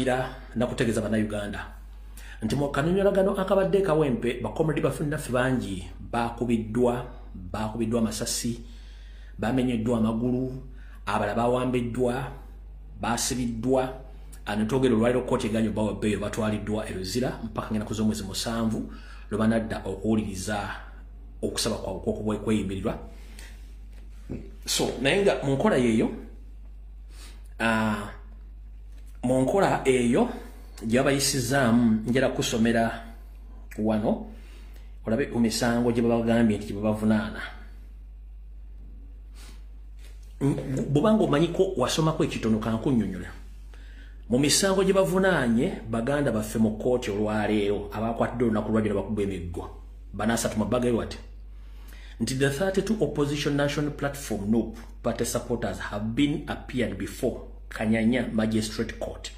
kusabira na kutegeza bana Uganda nti mu kanyonyolagano akabadde kawempe bakomedi bafunda bangi bakubiddwa masasi bamenyeddwa amagulu abala bawambeddwa basibiddwa anatogero lwaliro kote ganyo bawa beyo batwaliddwa eruzira mpaka ngena kuzo mwezi musanvu lobanadda okuwuliriza okusaba kwa okubwe kweyimirirwa so nayenga munkola yeyo munkola eyo gyabayisizaamu njala kusomera wano olabe omisango gye babagambye nti babavunaana bubanga omanyiko wasomako ekitono kankunnyonnyola mu misango gye bavunaanye baganda baffe mu kooti olwaleero abakwatidde olunaku lwajjo bakuba emiggo banasatu mabagayo ati nti the 32 opposition national platform NUP party supporters have been appeared before Kanyanya Magistrate Court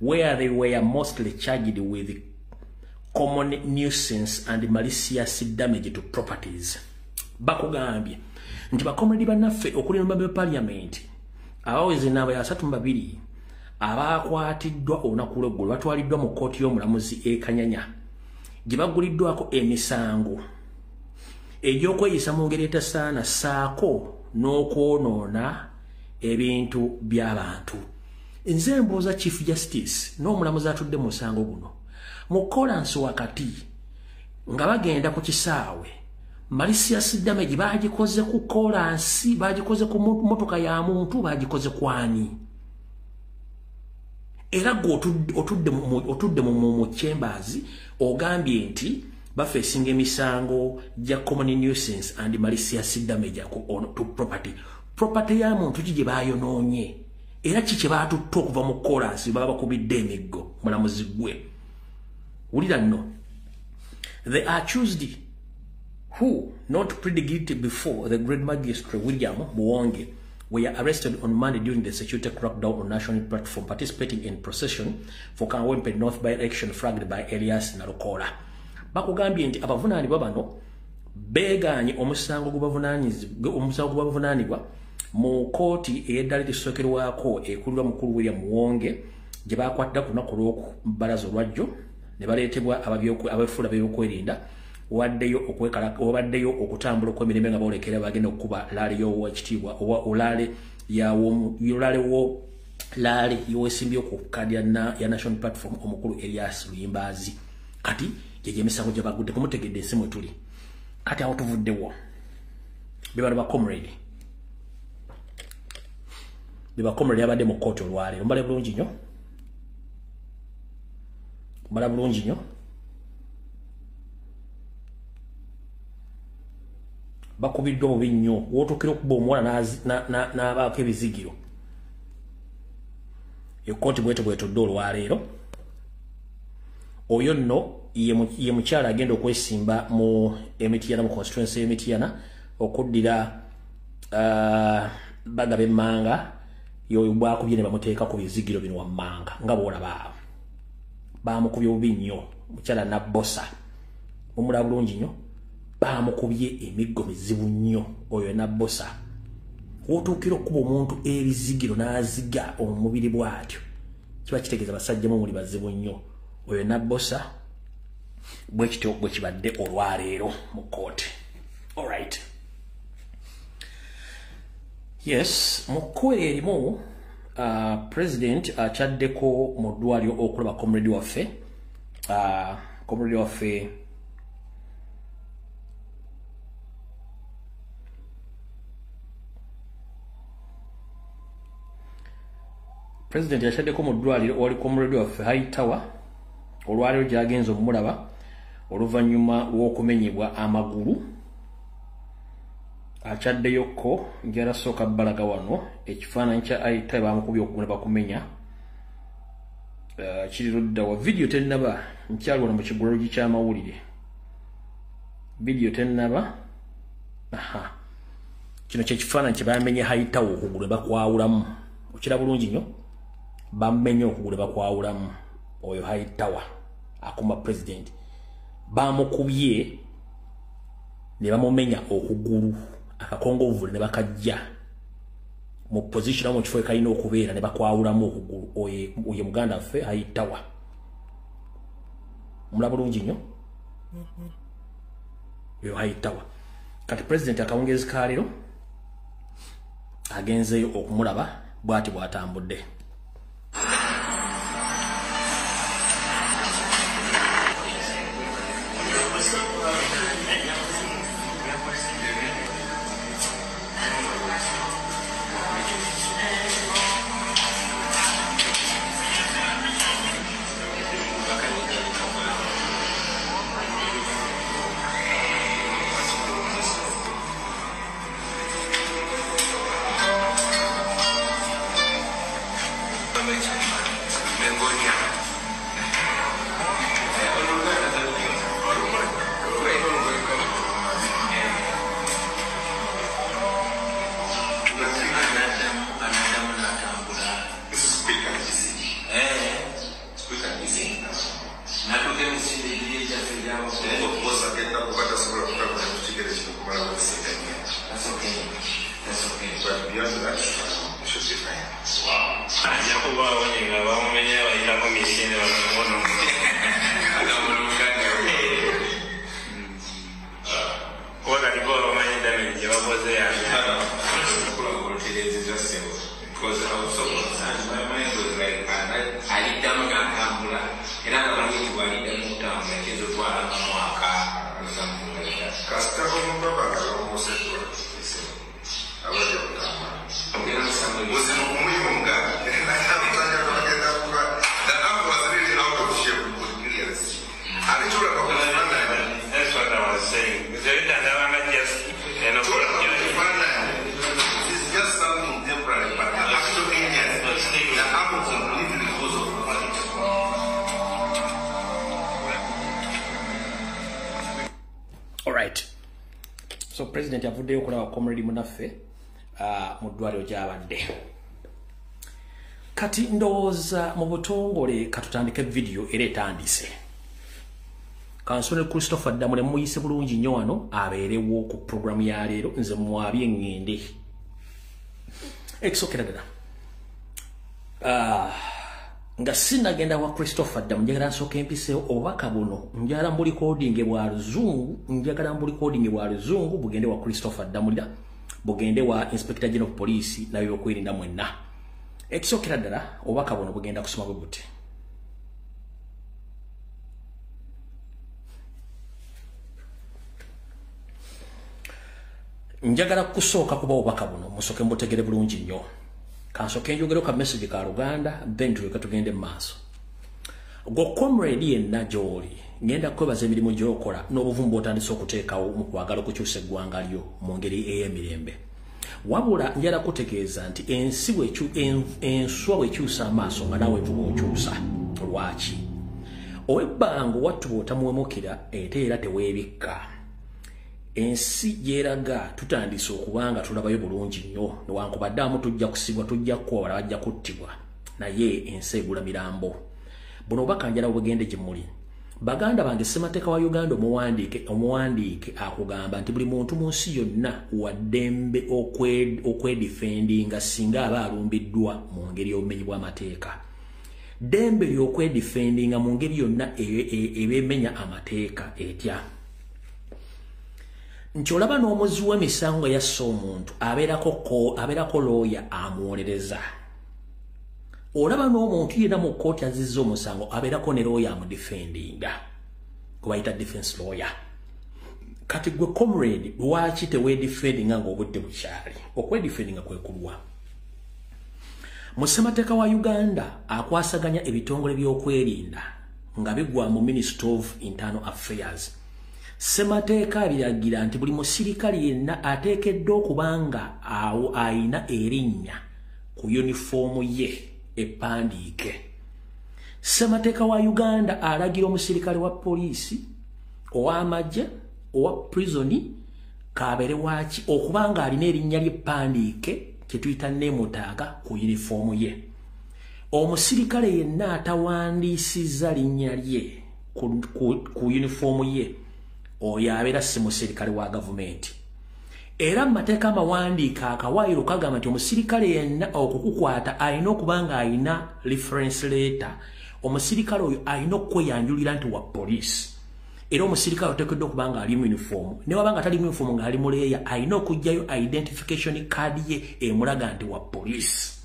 where they were mostly charged with common nuisance and malicious damage to properties. Bakugambye nti bakomedi banaffe okuli nombe parliament abaweze nabo ya 32 abakwatiddwa olunaku lw'eggulu batwaliddwa mu kooti y'omulamuzi Kanyanya gye baguliddwako emisango egy'okweyisa mu ngeri etasaana saako n'okwonoona ebintu by'abantu. Nze mbooza Chief Justice n'omulamuzi atudde mu musango guno mukolansi wakati nga bagenda ku kisaawe malicious damage bagikoze ku kolansi bagikoze ku motoka ya muntu bagikoze kwani era go otudde mu chambers ogambye nti bafesinga emisango ja common nuisance and malicious damage to property ya muntu gye bayonoonye era kiki batutto okuva mu kolansi baba bakubidde emiggo mulamuzi gwe ulira nno they are accused who not pleaded guilty before the great magistrate William Muwonge were arrested on Monday during the security crackdown on national platform participating in procession for Kawempe North by election flagged by Elias Nalukola. Bakugambye nti abavunaanibwa bano beeganye omusango gubavunaanibwa mu kooti eyeddala lisookerwako ekulirwa mukulu William Muwonge gye bakwatira ku lunaku lw'okubalaza olwajjo ne baleetebwa abefuula b'ebyokwerinda wabaddeyo okutambula okw'emirembe nga boolekera bagenda okukuba laale y'owekitiibwa oba olaale y'owesimbye ku kkaadi ya national platform omukulu Elias Luyimbazi kati gyegyo emisango gye bagudde kumutegedde ensi mwe tuli kati awo tuvuddewo be bano bacomrade abadde mu kkooti olwaleero mbala bulungi nnyo bakubiddwa bubi nnyo wootukira okuba omuwala n'abaako ebizigiro ekkooti bwetodde olwaleero oyo nno ye mukyala agenda okwesimba mu Emityana mu constituency y'Emityana okuddira Bagabe Manga yoyo bwakubye ne bamuteeka ku bizigiro bino wammanga nga boolaba bamukubye bubi nnyo mukyala Nabbosa mumulaba bulungi nnyo bamukubye emiggo mizibu nnyo oyo Nabbosa wootuukira okuba omuntu ebizigiro n'aziga omubiri bw'atyo kiba kitegeeza basajja muli bazibu nnyo oyo Nabbosa bwekityo bwe kibadde olwaleero mu kkooti. Alright. Yes, mu kkubo erimu president akyaddeko mu ddwaliro okulaba comrade waffe president yakyaddeko mu ddwaliro oli comrade waffe Hightower olwaleero gy'agenza omulaba oluvannyuma lw'okumenyebwa amagulu akyaddeyoko njarasooka balaga wano ekifaananyi kya Hightower bamukubye okugula bakumenya kiri ludda wa video tennaba nkyali wano mu kigulalo ky'amawulire video tennaba kino kyekifaananyi kye bamenye Hightower okugulu bakwawulamu okira bulungi nnyo bamenye okugulu bakwawulamu oyo Hightower akuma president bamukubye ne bamumenya okugulu akakongovule ne bakajja mu position mu kifo kalina okubeera ne bakwawulamu okugulu oye muganda ffe ayitawa mulaba bulungi nnyo yo ayitawa kati president akawungezi kalero agenzeyo okumulaba bwati bwatambudde So president avuddeyo okulaba comrade munaffe mu ddwaliro gy'abadde kati ndowooza mu butongole katutandike video era etandise kansole Christopher Damule muyise bulungi nnyo wano abeerewo ku programu ya leero nze mwabye ngende eksokera ddala nga sinagenda wa Christopher Damule njagala nsooka empiseewo obubaka buno njagala mbuli coding bwa luzungu bugende wa Christopher Damule bugende wa Inspector General of Police nayo okwerinda mwenna eksokera ddala obubaka buno bugenda kusoma bwe buti njagala kusooka kuba obubaka buno musooke mbutegere bulungi nnyo kansoke njogero ka message ka Luganda then tuleka tugende maaso go comrade yenna gy'oli ngenda kwebaza emirimu gy'okola n'obuvumbu otandise okuteekawo mu kwagala okukyusa eggwanga lyo mu ngeri ey'emirembe wabula njala kutegeeza nti enswa bwekyusa amaaso nga naawe envuba okyusa lwaki ow'ebbango wattu bw'otamuwemukira ate era teweebikka ensi gyeraga tutandise okubanga tulabayo bulungi nnyo newankubadde amu tujja kusibwa tujja kukola bajja kuttibwa naye ensi egula mirambo buno bakanjala bugende gye muli baganda bange ssemateeka wa Uganda omuwandiike akugamba nti buli muntu mu nsi yonna waddembe okwedifendinga singa aba alumbiddwa mu ngeri y'obumenyi bw'amateeka dembe ly'okwedifendinga mu ngeri yonna ebemenya amateeka etya nti olaba n'omuzi w'emisango yassa omuntu abeerako looya amuwolereza olaba n'omuntu yenna mu kkooti azizza omusango abeerako ne looya amudifendinga gwe bayita defense lawyer kati gwe comrade lwaki teweedifendinga ng'obudde bukyali okwedifendinga kwe kulwa mu ssemateeka wa Uganda akwasaganya ebitongole by'okwerinda nga bigwa mu Ministry of Internal Affairs ssemateeka biragira nti buli musirikale yenna ateekeddwa okubanga awo ayina erinnya ku yunifoomu ye epandiike ssemateeka wa Uganda alagira omusirikale wa poliisi ow'amagye owa prisoni kabeere waaki okubanga alina erinnya ly'eppandiike kyetuyita neemutaaga ku yunifoomu ye omusirikale yenna atawandiisizza linnya lye ku yunifoomu ye oyo abeera si musirikale wa gavumenti era mateeka amawandiika akawaayiro kagamba nti omusirikale yenna okukukwata alina okubanga alina reference letter omusirikale oyo alina okweyanjulira nti wa police era omusirikale oteekeddwa okubanga ali uniform ne wabanga tali uniform nga ali muleeya alina okujjayo identification card ye emulaga nti wa police.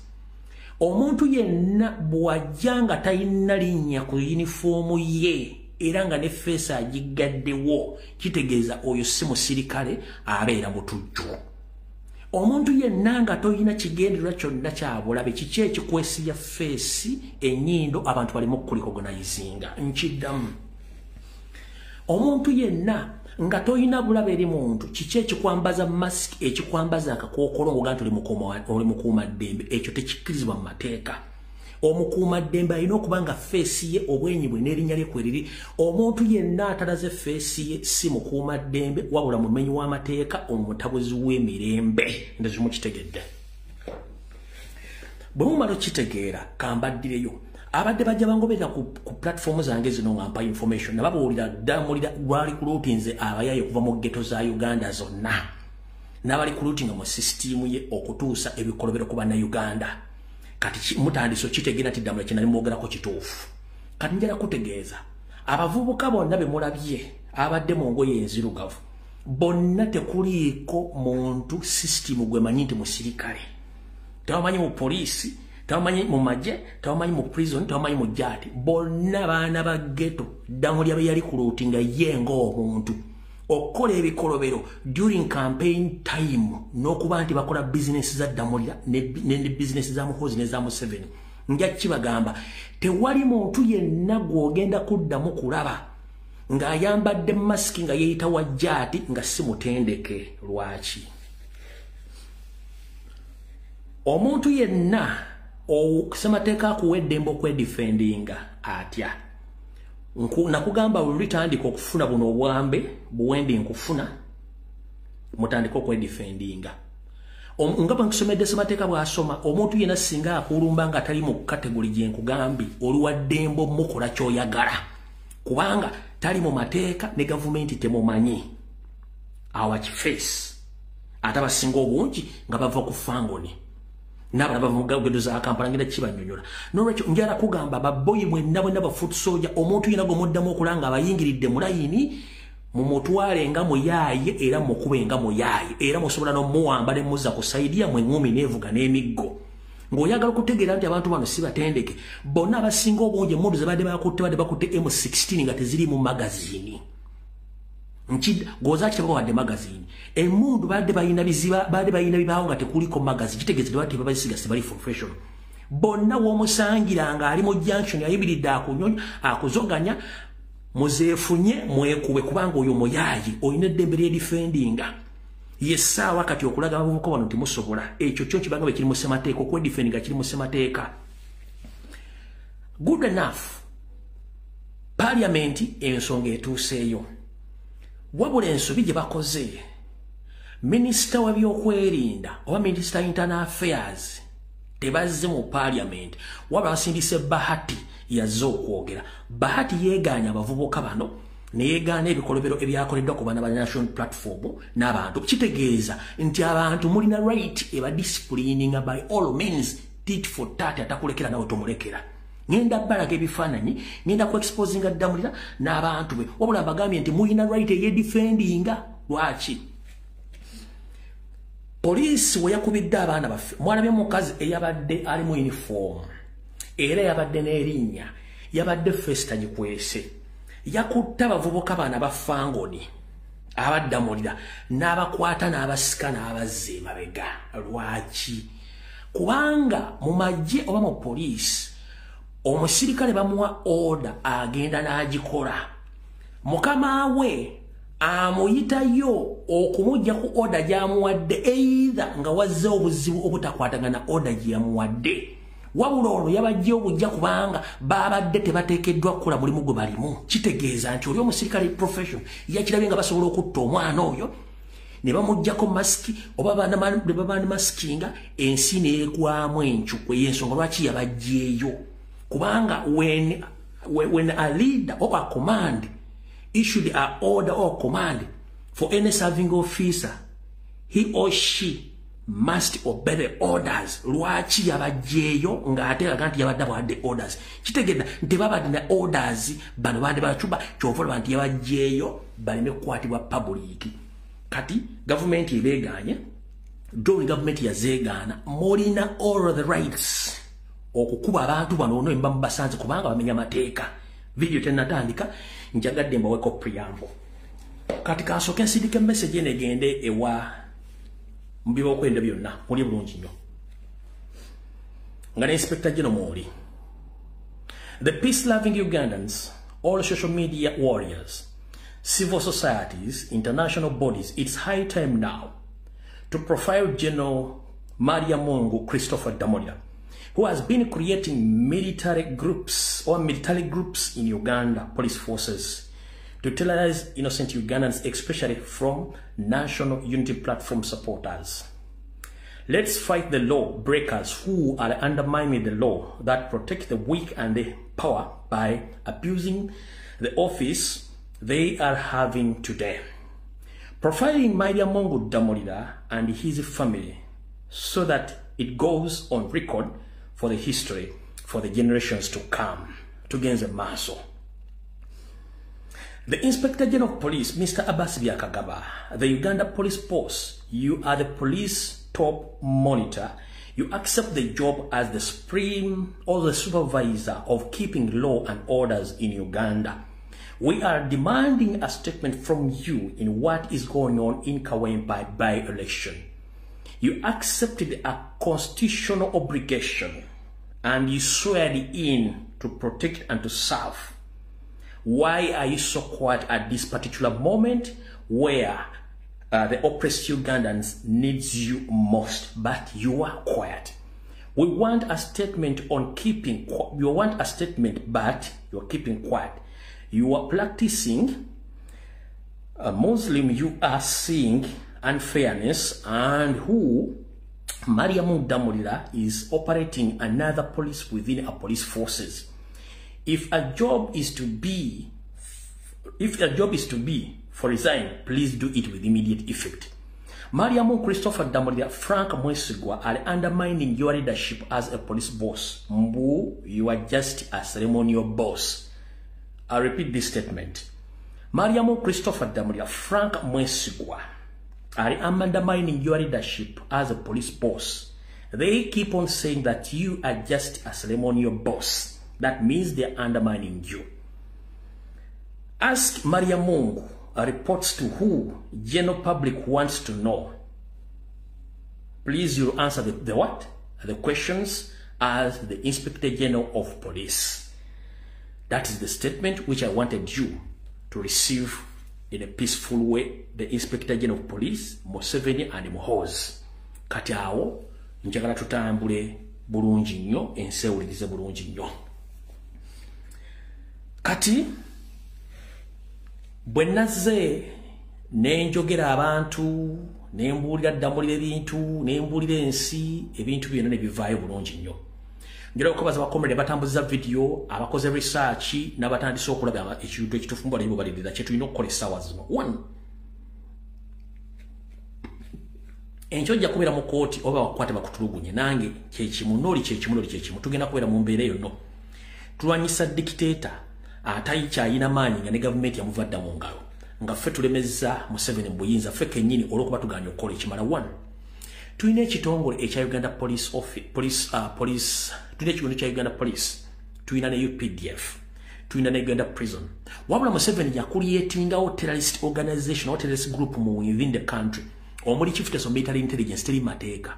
Omuntu yenna bw'ajja nga talina linnya ku uniform ye era nga ne face agigaddewo kitegeeza oyo si musirikale abeera mutujju. Omuntu yenna nga toyina kigendererwa kyonna kyabulabe kiki ekikwesibya face ennyindo abantu balimu kulicognizinga nkiddamu. Omuntu yenna nga toyina bulabe eri muntu kiki ekikwambaza mask ekikwambaza akakookolo nga nti oli mukuumaddembe ekyo tekikkirizibwa mu mateeka. Omukuumaddembe alina okuba nga feesi ye obwenyi bwe n'erinnya lye kweriri. Omuntu yenna atalaze feesi ye si mukuumaddembe wabula mumenyi w'amateeka omutabuzi w'emirembe. Ndazi mukitegedde. Bwe mumala okitegeera kambaddireyo abadde bajja bangoberera ku platform zange zino nga mpa information nababuulira ddamulira lwali kuluutinze abayaye okuva mu ghetto za Uganda zonna n'abali kuluutinga mu system ye okutuusa ebikolobero ku bannayuganda. Kati mutandise okitegeera nti ddamula kye nali mwogerako kituufu. Kati njala kutegeeza abavubuka bonna be mulabye abadde mu ngoye enzirugavu bonna tekuliiko muntu system gwe manyi nti musirikale. Tebamanyi mu poliisi, tebamanyi mu magye, tebamanyi mu prison, tebamanyi mu jaati. Bonna baana ba ghetto ddamulya be yali kuluutinga ye ng'omuntu. Okola ebikolobero during campaign time n'okuba nti bakola business za ddamulya ne business za Muhoozi ne za Museveni. Nja kibagamba tewali muntu yenna gw'ogenda kuddamu kulaba ng'ayambadde mask nga yeeyita wa jaati nga si mutendeke. Lwaki? Omuntu yenna okusemateeka akuwa eddembe okwedifendinga atya. Nakugamba buli tandika okufuna buno obwambe buwendi nkufuna mutandika okwedifendinga. Nga bwankusomedde semateeka bw'asoma omuntu yenna singa akulumba nga atali mu kategori gye nkugambye oluwa ddembe mukola ky'oyagala kubanga tali mu mateeka ne gavumenti temumanyi awa kifeesi ate abasinga obungi nga bava ku fangoni n'abalala bava mu gaggedo za Kampala ngenda kibanyonyola. N'olwekyo njala kugamba baboyi mwenna bwenna ba foot soldier omuntu yenna gw'omuddamu okulanga abayingiridde mu layini mumutwale nga muyaaye era mukube nga muyaaye era musobola n'omuwamba ne muzza ku sayidi yammwe eŋŋumi n'evuga n'emiggo. Ng'oyagala okutegeera nti abantu bano si batendeke bonna abasinga obungi emmundu ze badde bakutte M16 nga teziri mu magazini. Goza kitaba wadde magazini. Emmundu badde bayina bibaawo nga tekuliko magazini kitegeeza tebali babisiga si bali professional. Bonna w'omusangira nga ali mu junction ayibiridde akuzoganya muzeefunye mwekube kubanga oyo muyaayi olina eddembe ly'edifendinga. Yessaawa kati okulaga abavubuka bano temusobola ekyo kyo kibanga bwe kiri mu ssemateeka okwedifendinga kiri mu ssemateeka. Good enough. Parliament ensonga etuuseeyo. Wabula ensobi gye bakoze minisita wa byokwerinda oba minisita internal affairs tebazze mu parliament wabula basindise Bahati yazze okwogera. Bahati yeegaanya abavubuka bano ne yeegaana ebikolobero ebyakoleddwa ku baana ba national platform n'abantu kitegeeza nti abantu mulina right eba disciplining by all means tit for tat atakulekera nawe tomulekera. Ngenda balaga ebifaananyi ngenda ku exposinga ddamulira n'abantu be wabula bagambye nti mulina right ey'edifendinga. Lwaki? Poliisi we yakubidde abaana baffe mwalabye mukazi eyabadde ali mu uniform era yabadde n'erinnya yabadde fesita gikwese yakutte abavubuka baana ba fangoni abaddamulira n'abakwata n'abasika n'abazza emabega. Lwaki? Kubanga mu magye oba mu poliisi omusirikale bamuwa order agenda n'agikola. Mukama we amuyitayo okumujja ku order gy'amuwadde either nga wazze obuzibu obutakwatagana order gye yamuwadde wabula olwo yabajja obujja kubanga babadde tebateekeddwa kukola mulimu gwe balimu. Kitegeeza nti oli omusirikale profession yakirabye nga basobola okutta omwana oyo ne bamuggyako masiki oba babani masikinga ensi neegwamu encukwe y'ensonga lwaki yabajjeeyo. Kubanga when a leader or a command issued an order or command for any serving officer, he or she must obey the orders. Lwaki yabajeyo nga ate aganti yabadde bwadde orders. Kitegedda nti babadde orders bano bande bachuba chovola banti yabajeyo balime kwatibwa public. Kati government ibeganye drawing government yazegana molina all of the rights okukuba abantu bano no emba mbasanze kubanga bamenya mateeka. Video tenatandika njagadde mbaweko preamble. Kati kasoke nsindike message ene gende ewa mbiba okwenda byonna muli bulungi nnyo. Nga Inspector General Mori. The peace-loving Ugandans, all social media warriors, civil societies, international bodies, it's high time now to profile General Maria Mungu Christopher Damulira, who has been creating military groups in Uganda police forces to terrorize innocent Ugandans, especially from National Unity Platform supporters. Let's fight the law breakers who are undermining the law that protect the weak and the power by abusing the office they are having today. Profiling Maria Mungu Damulira and his family so that it goes on record for the history, for the generations to come, to gain the muscle. The Inspector General of Police, Mr. Abbas Byakagaba, the Uganda Police Force, you are the police top monitor. You accept the job as the supreme or the supervisor of keeping law and orders in Uganda. We are demanding a statement from you in what is going on in Kawempe by-election. You accepted a constitutional obligation and you swear in to protect and to serve. Why are you so quiet at this particular moment where the oppressed Ugandans needs you most, but you are quiet? We want a statement on keeping, you want a statement, but you're keeping quiet. You are practicing a Muslim, you are seeing unfairness, and who Maria Mungu Damulira is operating another police within a police forces. If a job is to be for resign, please do it with immediate effect. Maria Mungu Christopher Damulira, Frank Mwesigwa are undermining your leadership as a police boss. Mbu, you are just a ceremonial boss. I repeat this statement. Maria Mungu Christopher Damulira, Frank Mwesigwa are undermining your leadership as a police boss. They keep on saying that you are just a ceremonial boss. That means they are undermining you. Ask Maria Mungu reports to who general public wants to know. Please, you answer the what? The questions as the Inspector General of Police. That is the statement which I wanted you to receive in a peaceful way. The Inspector General of Police, Museveni and Muhoozi. Kati awo, njagala tutambule bulungi nnyo, ensewulirize bulungi nnyo. Kati, bwe nazze nenjogera abantu, nembuulira Damulira ebintu, nembuulira ensi, ebintu byonna ne bivaayo bulungi nnyo. Njagala okubaza abakomrade batambuza video, abakoze research, n'abatandise okulaba ekintu ekituufu mbala nibo balirira kye tulina okukola essaawa zino. 1. Enkyojja kubeera mu kooti oba bakukwate bakutulugunye nange kyekimu n'oli kyekimu n'oli kyekimu tugenda kubeera mu mbeera eyo nno. Tulwanyisa dictator atayikyayina maanyi nga ne gavumenti yamuvadda mu ngalo nga ffe tulemezza Museveni mu buyinza ffe kennyini olw'okuba tuganya okukola ekimala. 1. Tulina ekitongole ekya Uganda tulina ekigondo kya Uganda Police, tulina ne UPDF, tulina ne Uganda Prison. Wabula Museveni yakuliyetingawo terrorist organization or terrorist group within the country. Omuli Chief of Military Intelligence teri mateeka,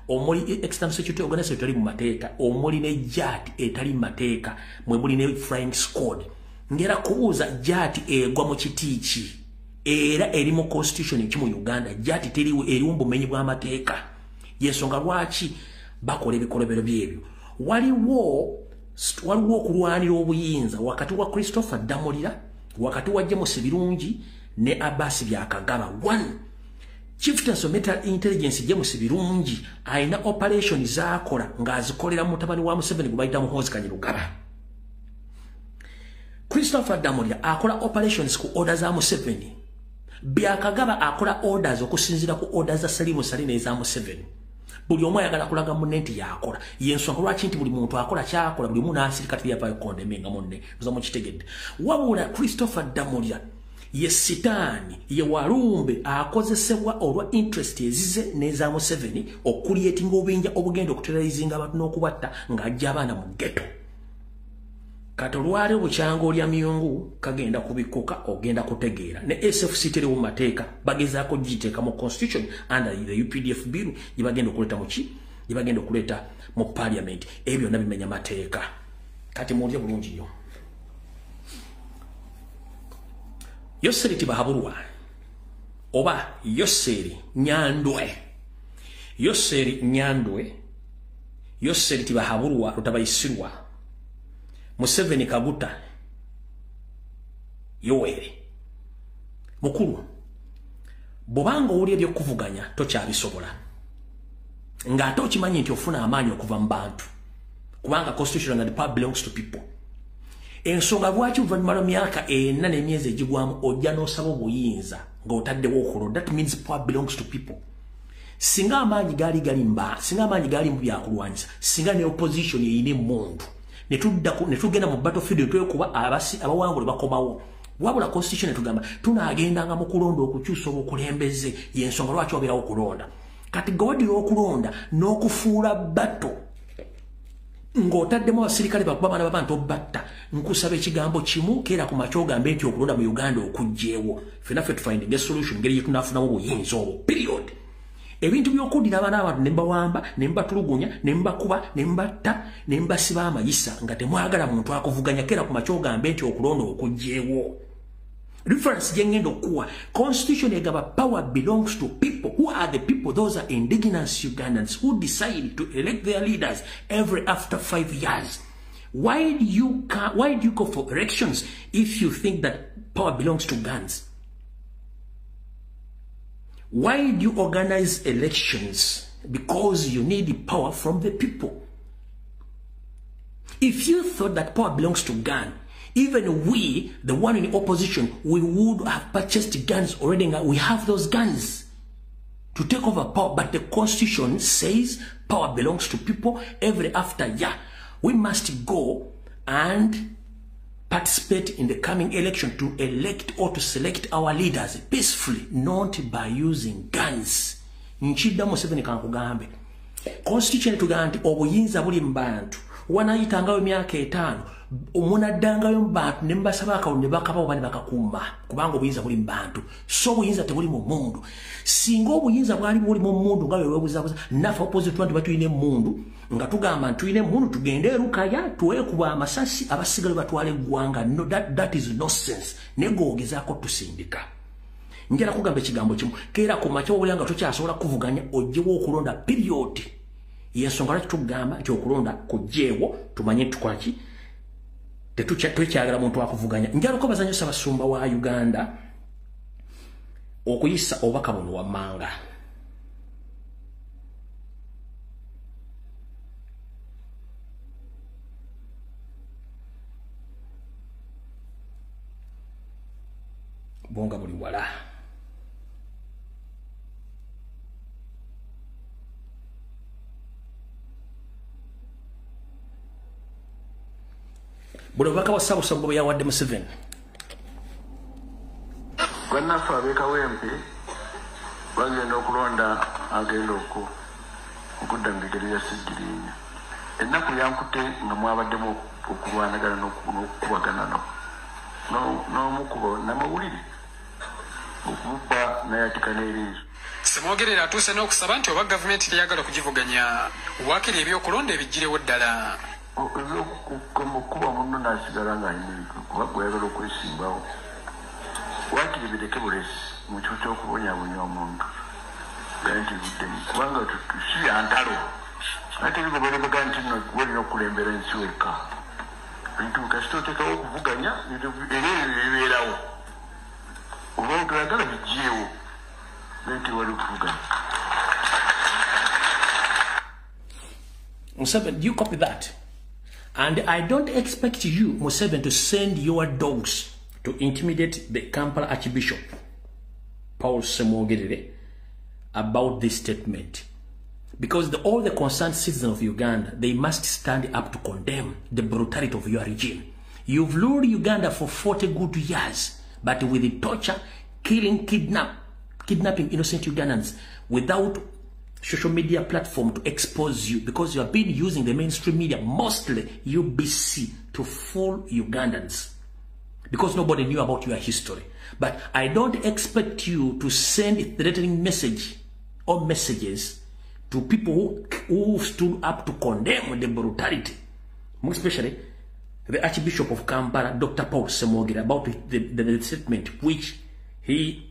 omuli External Security Organization teri mu mateeka, omuli ne JAT etali mateeka, mwe muli ne Flying Squad. Ngera kubuuza JAT egwa mu kitiiki era eri mu constitution ki mu Uganda. JAT teriwo eriwo bumenyi bwa mateeka. Yensonga lwaki bakola ebikolobero byebyo. Waliwo okulwanira obuyinza wakati wa Christopher Damulira, wakati wa James Birungi ne Abbas Byakagaba. 1. Chief of Military Intelligence James Birungi aina operation zaakola ng'azikolera mutabani wa Museveni gwe bayita Muhoozi Kanyarugaba. Christopher Damulira akola operations ku order za Museveni byakagaba akola orders okusinzira ku orders za Salimu Saline eza Museveni. Buli omu ayagala kulaga munne nti yakola. Yensonga lwaki nti buli muntu akola kyakola buli muntu asirikati yava kondemenga munne zo mu kitegedde. Wabula Christopher Damulya ye sitaani ye walumbe akozesebwa olwa interest ezize neza Museveni okuliyetinga obinja obugenda okuteralizinga abantu n'okubatta ng'ajja abaana mu ghetto. Kati olwali bukyanga olya miyungu kagenda kubikuka ogenda kutegeera ne SFC tere mu mateeka bagezaako giteeka mu constitution under the UPDF bill yibagenda okuleta muki yibagenda okuleta mu parliament ebyo nabimenya mateeka. Kati mulye bulungi nnyo. Yoseri Tibahaburwa oba Yoseri Nyandwe. Yoseri Nyandwe Yoseri Tibahaburwa Rutabayisirwa Museveni Kaguta Yoweri mukulu bobanga oli ebyo kuvuganya tokyabisobola nga ate okimanyi nti ofuna amaanyi okuva mu bantu kubanga constitution and the power belongs to people. Ensonga lwaki oluvannyuma lw'emyaka 4 n'emyezi egigwamu ojja n'osaba obuyinza ng'otaddewo okulo. That means power belongs to people. Singa amaanyi gaali galimba, singa amaanyi gaali mu byakulwanyisa, singa ne opposition yeyine muntu netugenda mu battlefield twekuba abawangule bakomawo. Wabula constitution netugamba tunaagendanga mu kulonda okukyusa obukulembeze yensonga lwaki wabeerawo okulonda. Kati gawadi okulonda n'okufuula batto ng'otaddemu abasirikale bakuba abaana b'abantu obatta nkusaba ekigambo kimu keera ku makya ogambe nti okulonda mu Uganda okugjeewo ffenaffe tufinding a solution ngeri yetunaafunamu obuyinza obwo period. Ebintu by'okuddira abaana abantu ne mbawamba ne mbatulugunya ne mbakuba ne mbatta ne mbasiba amayisa nga temwagala muntu akuvuganya keera ku makya ogambe nti okulonda okugjeewo. Reference jengendo kuwa constitution egaba power belongs to people. Who are the people? Those are indigenous Ugandans who decide to elect their leaders every after 5 years. Why do you go for elections if you think that power belongs to guns? Why do you organize elections? Because you need the power from the people. If you thought that power belongs to guns, even we, the one in the opposition, we would have purchased guns already. We have those guns to take over power. But the constitution says power belongs to people every after year. We must go and participate in the coming election to elect or to select our leaders peacefully, not by using guns. Nchida Museveni kankugambe. Constitution tuganti obuyinza buli mbantu. Wanayitangayo myaka 5 omunaddangayo mbantu ne mbasaba akawo ne bakabawo bali bakakumba kubanga obuyinza buli mbantu so obuyinza tebuli mu mundu. Singa obuyinza bwali buli mu mundu nga webuzabuza nafa opposite wantu batuyine mundu nga tugamba ntuyine mundu tugende erukaya tuwekuba amasasi abasigale batwale eggwanga. No, that is nonsense. Negogezaako tusindika. Njala kugamba ekigambo kimu keera ku makya obulanga tokyasobola kuvuganya ojjewo okulonda period. Yensonga lwaki tugamba nti okulonda kujjeewo tumanye tukwaki tetukyagala muntu akuvuganya. Njala ko bazanyo Ssaabasumba wa Uganda okuyisa obubaka buno wammanga. Bonga buli wala. Buli baka wa Ssaabasumba bwe yawadde Museveni. Bannaffe ab'ekawempe bagenda okulonda agenda okudda mu bigere bya Sseggirinya. Ennaku yankute nga mwabaddemu okulwanagana n'okukubagana n'omukuba n'amawulire okumupa nayatika n'eriizo. Semwogerera atuuse n'okusaba nti oba gavumenti teyagala okugivuganya waakiri ebyokulonda ebigirewo ddala. Okuba munno n'asigala ng'ayina kuba gwayagala okwesimbawo. Waakiri bireke bulesi mu kifo ky'okubonyaabonya omuntu gaye nti biddemu kubanga si yantalo ate bigobereraga nti walina okulembera ensi wekka. Bintu kasita oteekawo okuvuganya era ebyo bibeerawo oba otoyagala biggyeewo naye nti wali okuvuganya. Museveni, do you copy that? And I don't expect you, Museveni, to send your dogs to intimidate the Kampala Archbishop. Paul Semwogerere about this statement. Because all the concerned citizens of Uganda, they must stand up to condemn the brutality of your regime. You've ruled Uganda for 40 good years, but with the torture, killing, kidnapping innocent Ugandans without social media platform to expose you, because you have been using the mainstream media, mostly UBC, to fool Ugandans. Because nobody knew about your history. But I don't expect you to send a threatening message or messages to people who stood up to condemn the brutality. Most especially the Archbishop of Kampala, Dr. Paul Semwogerere, about the statement which he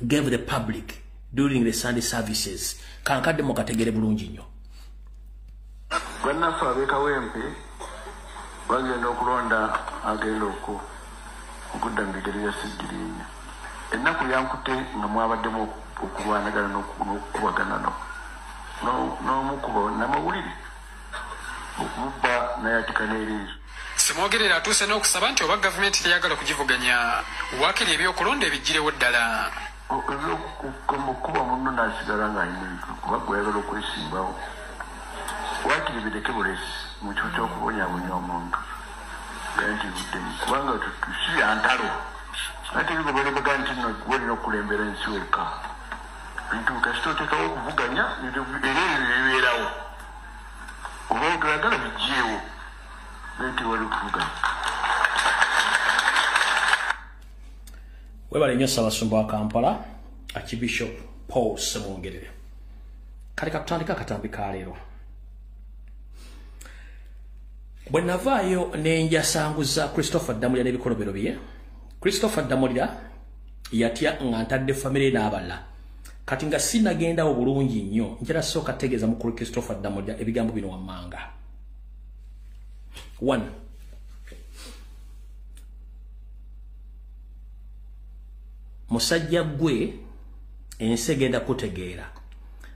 gave the public during the Sunday services. Kankadde mukategere bulungi nnyo. Bannaffe ab'ekawempe bagenda okulonda agenda okudda mu bigere bya Sseggirinya. Ennaku yankute nga mwabaddemu okulwanagana n'okukubagana n'omukuba n'amawulire okubba nayatika n'eriizo. Semwogerere atuuse n'okusaba nti oba gavumenti teyagala kugivuganya waakiri ebyokulonda ebiggyirewo ddala. Okuba munno n'asigala ng'ayimiridde kuba gwayagala okwesimbawo. Waakiri bireke bulesi mu kifo ky'okubonyaabonya omuntu. Gayinti buddemu kubanga si ya ntalo. Ate bigobereraga nti nno walina okulembera ensi wekka. Bintu kasita oteekawo okuvuganya era ebyo bibeerawo. Oba ogeragala biggyeewo nti wali okuvuganya. Webale nnyo Ssaabasumba wa Kampala, Archbishop Paul Semwogerere. Kale katutandika akatambi ka leero. Bwe navaayo ne njasanguza Christopher Damulira n'ebikolobero bye. Christopher Damulira yatya nga ntadde famire n'abalala. Kati nga sinnagendawo bulungi nnyo, njala sooka tegeeza mukulu Christopher Damulira ebigambo bino wammanga. 1. Musajja gwe ensi egenda kutegeera.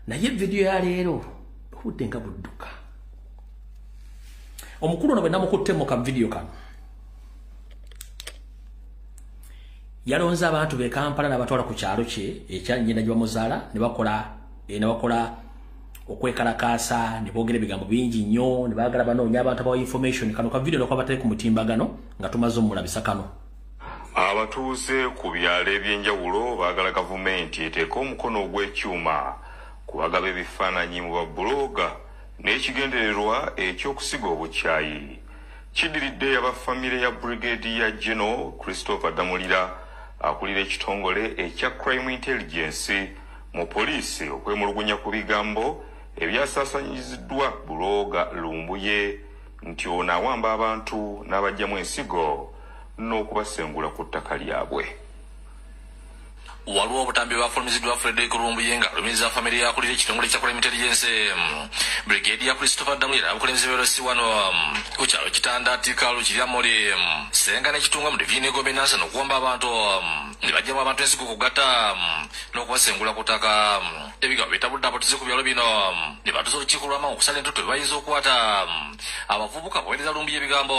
Naye video ya leero budde nga budduka. Omukulu ono bwe namukuttemu ka video kano, yalonze abantu be Kampala n'abatwala ku kyalo kye ekya nnyina gye bamuzaala ne bakola okwekalakaasa, ne boogera ebigambo bingi nnyo, ne baagala banoonya abantu abawa information. Kano ka video nako batali ku mutimbagano nga tumaze omulabisa kano. Abatuuse ku byalo ebyenjawulo baagala gavumenti eteeka omukono ogw'ekyuma ku bagaba ebifaananyi mu babuloga n'ekigendererwa eky'okusiga obukyayi. Kidiridde abafamire ya Brigadier General Christopher Damulira akulira ekitongole ekya Crime Intelligence mu poliisi okwemulugunya ku bigambo ebyasaasanyiziddwa buloga Lumbuye nti ono awamba abantu n'abajjamu ensigo n'okubasengula ku ttaka lyabwe. Waliwo obutambi bwafulumiziddwa Frederick Lumbuye nga alumiza famire yakulira ekitongole kya Crime Intelligence Brigadier Christopher Damulira abukulembeze beerosi wano ku kyalo kitanda tikalu kirya muli senga n'ekitunga mu divine gobenansa n'okuwamba abantu ne bajjamu abantu ensigo kugatta n'okubasengula ku ttaka. Ebigambo bitabudde abatuuze ku byalo bino ne batuuza olukiiko lw'amangu okusala entoto bayinza okukwata abavubuka kuweereza Lumbuye ebigambo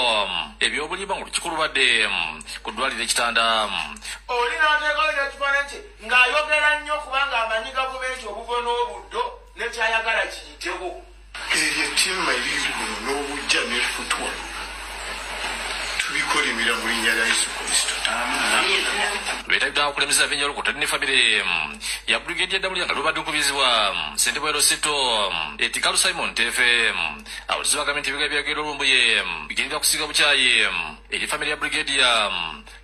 ebyobulimba nga olukiiko lubadde ku ddwaliro ekitanda. Ng'ayogera nnyo kubanga amanyi gavumenti obuvo n'obuddo n'ekyayagala kiyitewo. Ebyetimma ebiri kuno n'obujja n'efutwa tubikolimira mu linnya lya Yesu Kristo. Lwetagidde okulemesa ebyenjawulo kw'otadde ne famire ya Brigadier Damulira nga lubadde okubizibwa Ssentebe Rosito Etikalu Simon Tefe abavuzi ba gavumenti ebigambo byagenda Lumbuye bigendera kusiga bukyayi eri famire ya Brigadier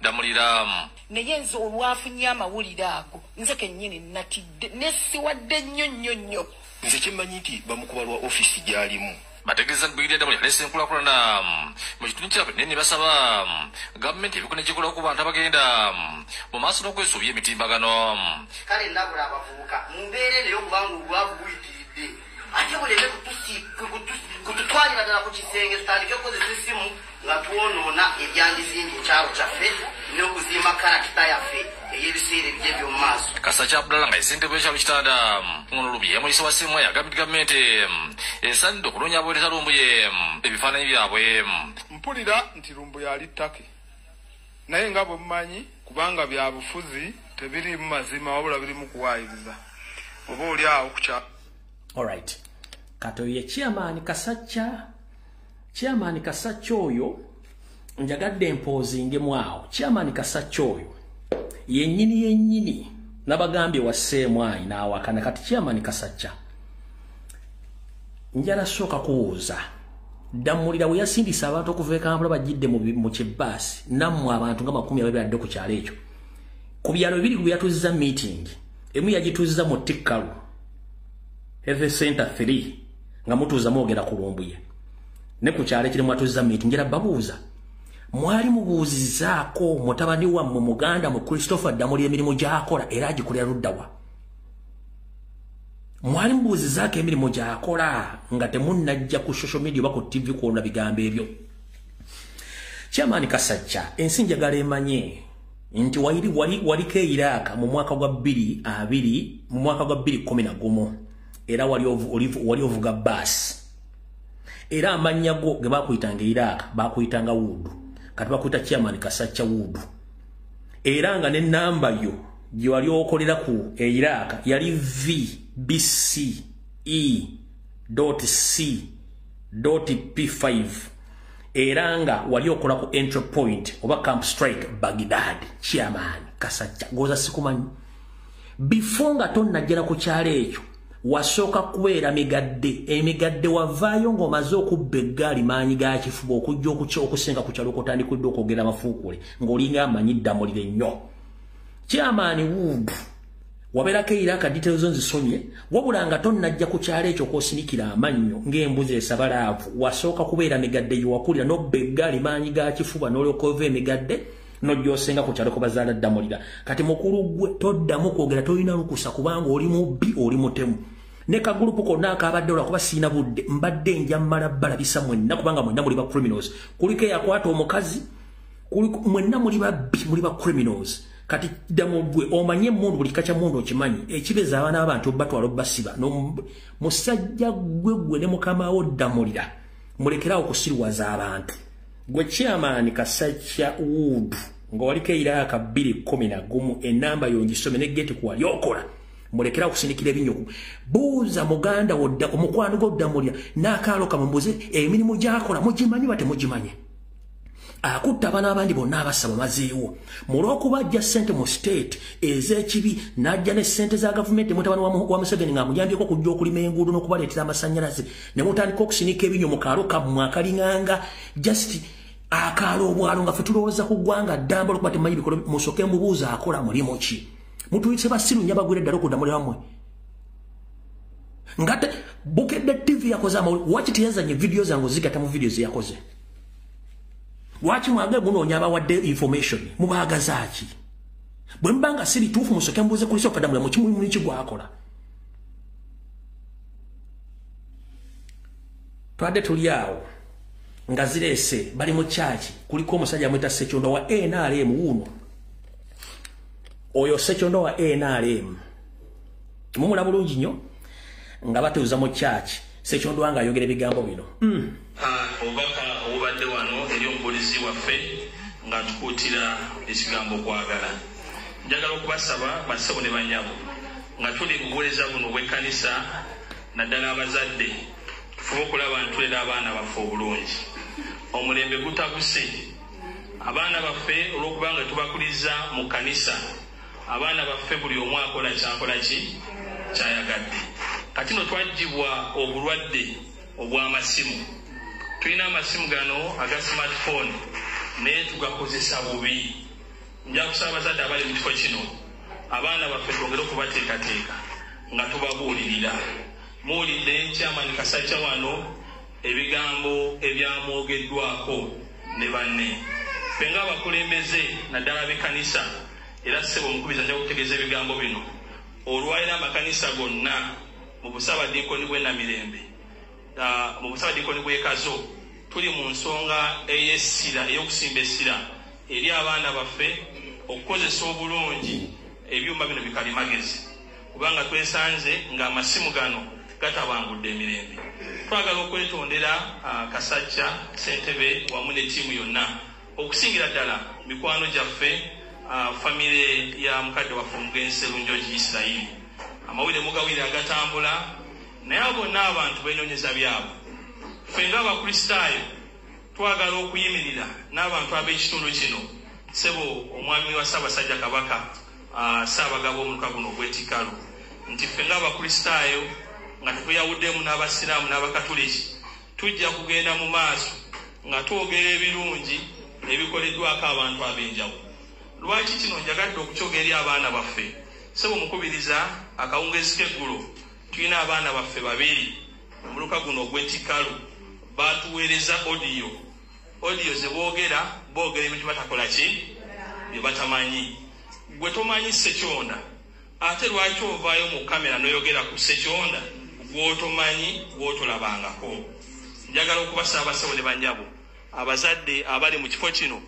Damulira. Naye nze olwafunye amawulire ago nze kennyini natidde nesiwadde nnyo. Nze kimmanyi nti bamukuba lwa ofisi gy'alimu. Bategeeza Brigadier Damulira alese enkulaakulana mu kitundu kyabwe naye ne basaba gavumenti ebikola gikola ku bantu abagenda mu maaso n'okwesuubya emitimbagano. Kale nabula abavubuka mumbeerereyo kubanga obwavu buyitiridde ate buleme kututwalira ddala ku kisenge tutandike okukozesa essimu nga twonoona ebyandizimbye ekyalo kyaffe n'okuzimba karakita yaffe ey'ebiseera ebijja by'omu maaso. Kasajja Abdullah nga ssentebe w'ekyalo kitanda ngono Lumbuye yamulisa wa ssimu yagambye gavumenti esaanidde okunoonya abaweereza Lumbuye ebifaananyi byabwe. Mpulira nti Lumbuye ali ttake naye nga bwe mumanyi kubanga bya bufuzi tebiri mazima wabula biri mukuwayiriza oba oli awo kucha. Alright. Katoye chairman Kasacca oyo njagadde imposing mwawo. Chairman Kasacca oyo yennyini nabagambye waseemwayi n'awakana kati chairman Kasacca njala soka kuuza Damulira bwe yasindisa abantu okuva Kampala bajidde mu kibbaasi nammwe abantu nga 20 babadde ku kyalo ekyo ku byalo bibiri byatuzza meeting emu yagituzza mu Tikkalu Health Center 3 nga mutuuza mwogera ku Lumbuye ne ku kyalo ekiri mwatuzza meeting era babuuza mwali mubuuzizaako mutabani wammwe Muganda mu Christopher Damulira emirimu gy'akola era agikolera luddawa mwali mubuuzizaako emirimu gy'akola nga temunnajja ku social media oba ku TV kwonna bigambo ebyo. Chairman Kasacca ensi njagala emanye nti waliko Iraq mu mwaka gwa 2011 era wali ovuga bus era amannya go ge bakuyitanga Iraq bakuyitanga Wudu kati bakuyita Chairman Kasacca Wudu era nga ne namba yo gye wali okolera ku Iraq yali VBCE.C.P5 era nga wali okola ku entry point oba Camp Strike Baghdad. Chairman Kasacca goza sikumanyi before nga tonnajjera ku kyalo ekyo wasooka kubeera emigadde wavaayo ng'omaze okubba eggaali maanyi ga kifuba okujja okusenga ku kyalo okutandikudde okwogera amafuukule ng'olinga amanyi Damulira ennyo. Chairman Wood wabeerako Iraq details nzisomye wabula nga tonnajja ku kyalo ekyo kwosinikira amannyo ng'embuzi esabalaavu wasooka kubeera emigadde gyewakulira n'obba eggaali maanyi ga kifuba n'olyoka ova emigadde n'ojja osenga ku kyalo kwe bazaala Damulira. Kati mukulu gwe toddamu kwogera tolina lukusa kubanga oli mubbi oli mutemu ne kagulupu konna akabadde olwakuba siina budde mbadde nja mmala balabisa mwenna kubanga mwenna muli ba criminals kuliko eyakwata omukazi mwenna muli babbi muli ba criminals. Kati Damugwe omanye mundu buli kacha mundu okimanyi ekibeza abaana abantu batwalo basiba no musajja gwe ne mukama wo Damulira mulekera okusirwaza abantu gwe Chairman Kasacca Wood ngo waliko Iraq 2011 enamba yongisome ne geti kwa yokola mulekera okusinikira ebinyo buuza Muganda wodda omukwano go Damulira n'akaloka mumbuze emirimu gyakola mugimanyi bate mugimanyi akutta abana abandi bonna abasaba mazeewo mulw'okubajja ssente mu state ez'ekibi n'ajja ne ssente za gavumenti mutabani wa Museveni ng'amuyambyeko okujja okulima enguudo n'okubaleetera amasannyalaze ne mutandika okusinika ebinyo mu kaalo kammwe akalinganga just akaalo obwalo nga ffe tulowooza ku ggwanga ddamba olwokuba temumanyi bikolo musooke mubuuza akola mulimu ki mutuyise basiru nnyo bagwire eddala okudamulira wammwe ngate Bukedde TV yakoze amawulire waki teyazanye vidiyo zange zigata mu vidiyo ze yakoze Wachi mwage munoonya abawadde information mubaagazaaki bwe mbanga siri tuufu musooke mbuuze ku Christopher Damulira mu kimu ki gwakola twadde tuli awo nga zireese bali mu kyaki kuliko omusajja amwita Ssekyondo wa NRM wuno oyo Ssekyondo wa NRM mumula bulungi nnyo nga bateuza mu kyaki Ssekyondo wanga ayogera ebigambo bino obubaka obubadde wano eri omubulizi waffe nga tukuutira ekigambo kwagala njagala okubasaba bassebo ne banyabo nga tuli bubuliza buno bw'ekkanisa naddala abazadde tufube okulaba ntulera abaana baffe obulungi omulembe gutabuse abaana baffe olw'okubanga tubakuliza mu kkanisa abaana baffe buli omu akola kyakola ki kyayagadde kati no twagibwa obulwadde obw'amasimu tulina amasimu gano aga smartphone naye tugakozesa bubi nja kusaba abazadde abali mu kifo kino abaana baffe twongere okubateekateeka nga tubabuulirira muwulidde Chairman Kasacca wano ebigambo ebyamwogeddwako ne banne ffe ng'abakulembeze naddala b'ekkanisa era ssebo omukubiza nja kutegeeza ebigambo bino olwalira amakanisa gonna mu busabadinkoni bw'e Namirembe mu busabadinkoni bw'e Kazo tuli mu nsonga ey'essira ey'okusimba essira eri abaana baffe okukozesa obulungi ebyuma bino bikalimagezi kubanga twesanze ng'amasimu gano gatabangudde emirembe twagala okwetondera Kasacca Ssentebe wamu ne ttiimu yonna okusingira ddala mikwano gyaffe famire ya mukadde waffe omugenzi Sserunjogi Israeli amawulire mugawire agatambula naye abo n'abantu beenoonyeza byabo ffe ng'abakristaayo twagala okuyimirira n'abantu ab'ekitundu kino sebo omwami wa Ssaabasajja Kabaka Ssaabagaba omuluka guno ogw'Etikalu nti ffe ng'abakristaayo nga tetuyawuddemu n'abasiraamu n'abakatuliki tujja kugenda mu maaso nga twogera ebirungi ebikoleddwako abantu ab'enjawulo. Lwaki kino njagadde okukyogera eri abaana baffe sebo mukubiriza akawungezi k'eggulo tulina abaana baffe babiri omuluka guno ogw'Etikalu batuweereza audio ze boogera ebintu batakola ki bye batamanyi. Gwe tomanyi Ssekyonda ate lwaki ovaayo mu kamera n'oyogera ku Ssekyonda gw'otomanyi gw'otolabangako. Njagala okubasaba basebo ne bannyabo abazadde abali mu kifo kino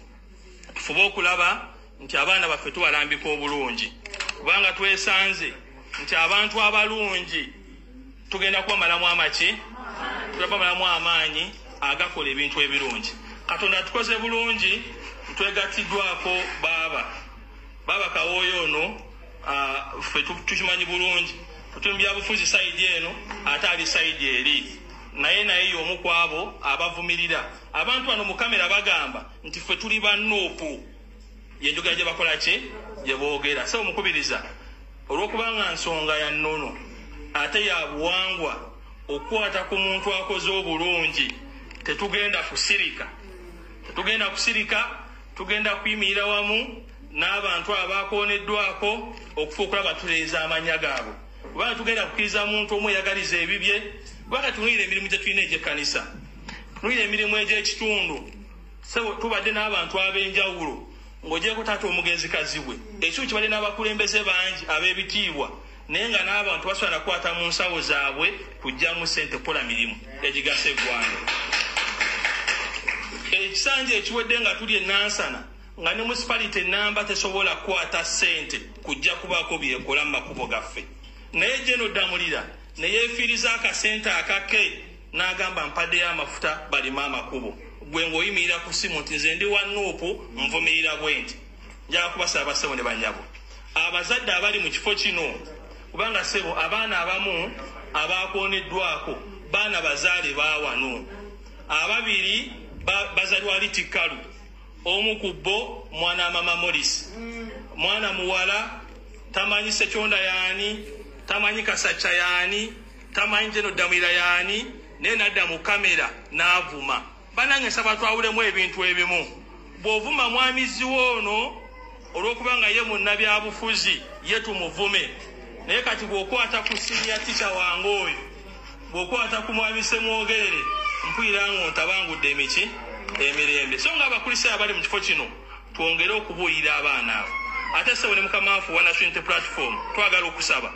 tufube okulaba nti abaana baffe tubalambika obulungi kubanga twesanze nti abantu abalungi tugenda kubamalamu amaki tulabamalamu amaanyi agakola ebintu ebirungi. Katonda tukoze bulungi ntwegatiddwako baba Kawooyo ono ffe tukimanyi bulungi tutumbya bufuzi sayidi eno ate ali sayidi eri naye y'omu ku abo abavumirira abantu bano mu kamera bagamba nti ffe tuli bannoopu yenjogera gye bakola ki gye boogera. Sebo mukubiriza olw'okubanga nsonga ya nnono ate ya buwangwa okukwata ku muntu akoze obulungi tetugenda kusirika tugenda kuyimirira wamu n'abantu abakooneddwako okufa okulaba tuleeza amanya gaabwe kubanga tugenda kukkiriza muntu omu eyagaliza ebibye kubanga tunuulira emirimu gye tulina egy'ekkanisa tunuulira emirimu egy'ekitundu sebo tubadde n'abantu ab'enjawulo ng'ogyeko taata omugenzikazi we ekyo kibadde n'abakulembeze bangi ab'ebitiibwa naye nga n'abantu basobola nakwata mu nsawo zaabwe kujjamu ssente kukola mirimu egigasa eggwanga. Ekisanja ekiwedde nga tuli enansana nga ne municipality enamba tesobola kukwata ssente kujja kubaako byekola mu makubo gaffe naye Jeno Damulira ne yeefiiriza akasente akake n'agamba mpaddeyo amafuta balima amakubo. Gwe ng'oyimirira ku simu nti nze ndi wa Nuupu nvumirira bwenti. Njala kubasaba basebo ne bannyabo abazadde abali mu kifo kino kubanga sebo abaana abamu abakooneddwako baana bazaale baawano ababiri bazalwa Litikalu omu ku bo mwana mama Morris mwana muwala tamanyi Ssekyonda yaani tamanyi Kasacca yaani tamanyi Jeno Damulira yaani naye nadda mu kamera n'avuma. Banange nsaba twawulemu ebintu ebimu bw'ovuma mwamizi woono olw'okubanga ye munnabyabufuzi ye tumuvume naye kati bw'okwata ku siniya tica wange oyo bw'okwata ku mwami Semwogerere mpulira ng'ontabangudde emirembe. So ng'abakristaayo abali mu kifo kino twongere okubuulira abaana abo ate sebo ne mukama waffe wa National Unity Platform twagala okusaba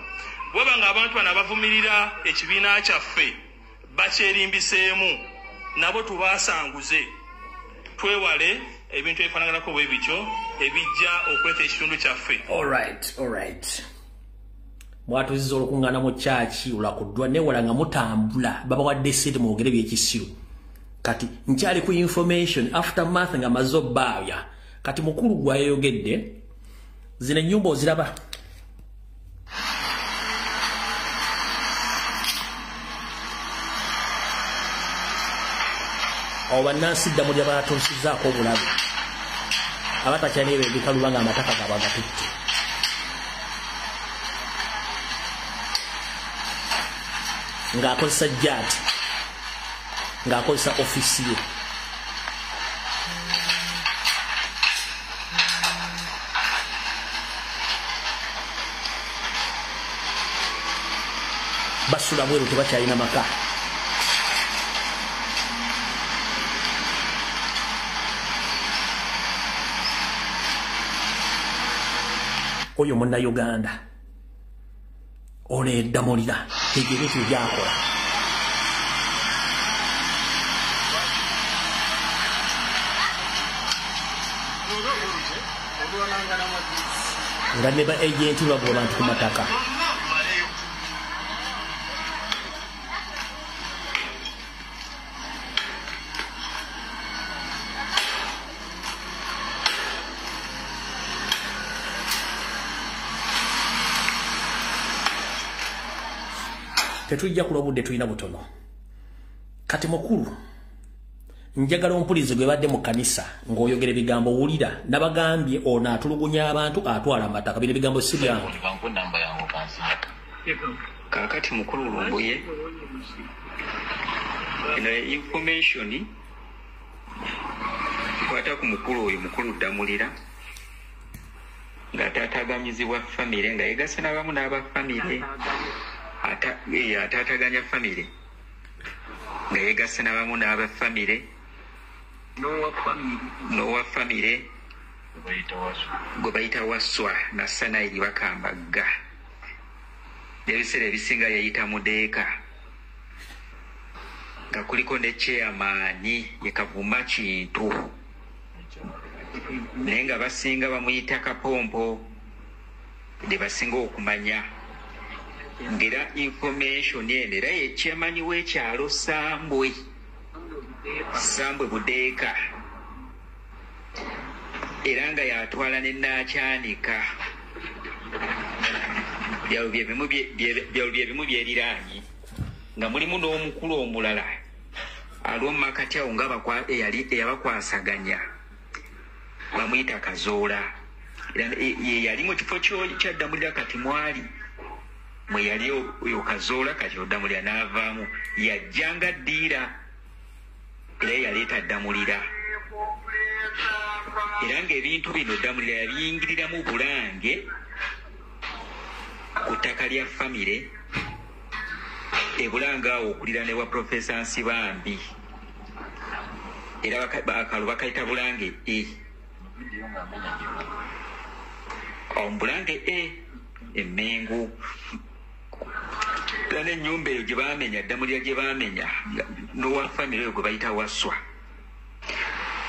bwaba nga abantu bano abavumirira ekibiina kyaffe bakyerimbiseemu nabo tubaasanguze twewale ebintu ebifaanaganako bwe bityo ebijja okuleta ekitundu kyaffe. Alright. Mwatuziza olukuŋŋaana mu kyaki olwakuddwa newala nga mutambula babawadde ssente mwogere by'ekisiru kati nkyali ku information aftermath nga maze obbaabya kati mukulu gwayeyogedde zino ennyumba oziraba abo bannansi ddamu lya baatuusizaako obulabe abatakyali beebikaluba nga amataka gaabwe agatutte ng'akozesa jaati ng'akozesa ofisi ye basula bweru tebakyalina maka oyo munnayuganda ole Damulira ebyo bintu byakola nga ne ba agenti bagoba abantu ku mataka tetujja kulobudde tulina butono kati mukulu njagala ompulize gwe badde mu kanisa ng'oyogera ebigambo wulira nabagambye ono atulugunya abantu atwala amataka bino ebigambo si byangu kakati mukulu lumbuye eno information kwata ku mukulu oyo mukulu Damulira nga taataganyizibwa famire nga yegase n'abamu n'abafamire ataataganya famire nga yegase n'abamu n'abafamire n'owa famire gwe bayita Waswa na Sanairi Bakambagga n'ebiseera ebisinga yayita Mudeeka nga kuliko ne chairman ye Kavuma Kintu naye nga basinga bamuyita Kapompo de basinga okumanya ngera information eno era ye chairman w'ekyalo Sambwe Budeeka era nga yatwala ne Nakyanika byalo bye bimu byeriraanye nga mulimu n'omukulu omulala alw'omumakati awo nga eyabakwasaganya bamuyita Kazoola era yali mu kifo kya Damulira kati mwali mwe yali oyo Kazoola kati Damulira n'avaamu yajjanga ddiira era yaleeta Damulira era ng'ebintu bino Damulira yabiyingiriramu bulange ku ttaka lya famire ebulanga awo okulira ne wa Profesa Nsibambi era akalu bakayita bulange omubulange Emmengo era n'ennyumba eyo gye baamenya Damulira gye baamenya n'owa famire oyo gwe bayita Waswa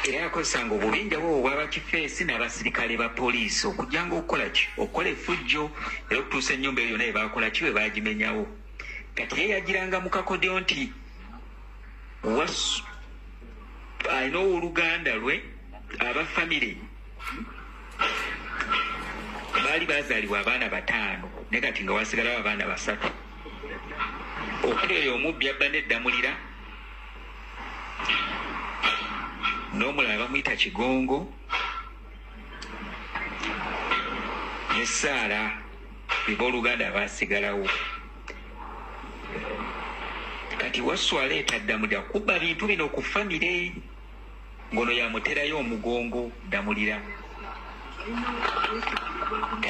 era yakozesanga obubinja bwo obw'abakifeesi n'abasirikale ba poliisi okujjanga okukola ki okukola effujjo era okutuusa ennyumba eyo naye baakola ki bwe baagimenyawo kati ye yagiranga mu kakodyo nti alina owooluganda lwe abafamire baali bazaalibwa abaana 5 naye kati nga wasigalawo abaana 3 okuli oyo omubbi abba n'Eddamulira n'omulala bamuyita Kigongo ne Saala bebooluganda abasigalawo kati Waswa aleeta Damulira kubba bintu bino ku famire ngono yamuterayo omugongo Damulira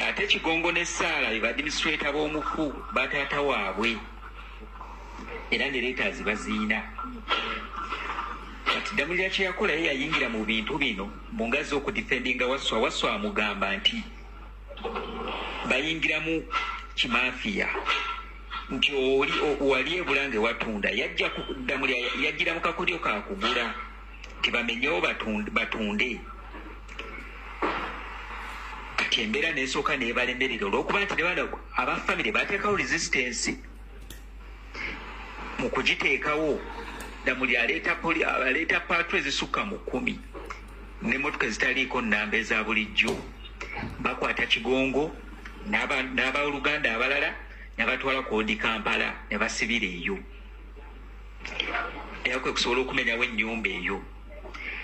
ate Kigongo ne Saala be administrator b'omufu bataata waabwe era ne leeters baziina kati Damulira kye yakola ye yayingira mu bintu bino mungazi okudifendinga Waswa amugamba nti bayingiramu kimafiya nti wali ebulange watunda Damulira yajjira mu kakodyo kakugula tibamenyewo batunde kati embeera n'esooka neebalemerera olw'okuba nti nebana abafamire bateekawo resistance mu kugiteekawo Damulira aleeta paatro ezisukka mu 10 n'emmotoka ezitaliiko nnamba eza bulijjo bakwata Kigongo n'abaluganda abalala nabatwala koodi Kampala ne basibira eyo era kwe kusobola okumenyawo ennyumba eyo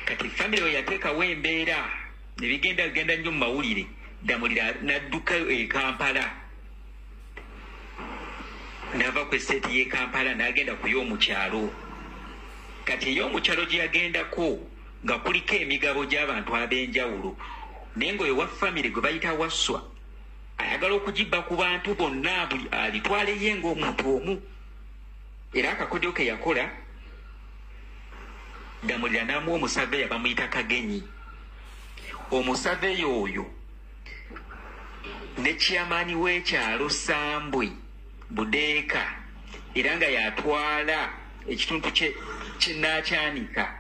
kati famire we yateekawo embeera ne bigenda nnyo mu mawulire Damulira n'adduka e Kampala n'ava ku esseeti y'e Kampala n'agenda ku y'omukyalo kati ey'omukyalo gye yagendako nga kuliko emigabo gy'abantu ab'enjawulo naye ng'oyo wa famire gwe bayita Waswa ayagala okugibba ku bantu bonna buli alitwale ye ng'omuntu omu era akakodyo ke yakola Damulira n'amuwa omusaveeya bamuyita Kagenyi omusaveeya oyo ne chairman w'ekyalo Sambwe Budeeka era nga yatwala ekitundu kye Nakyanika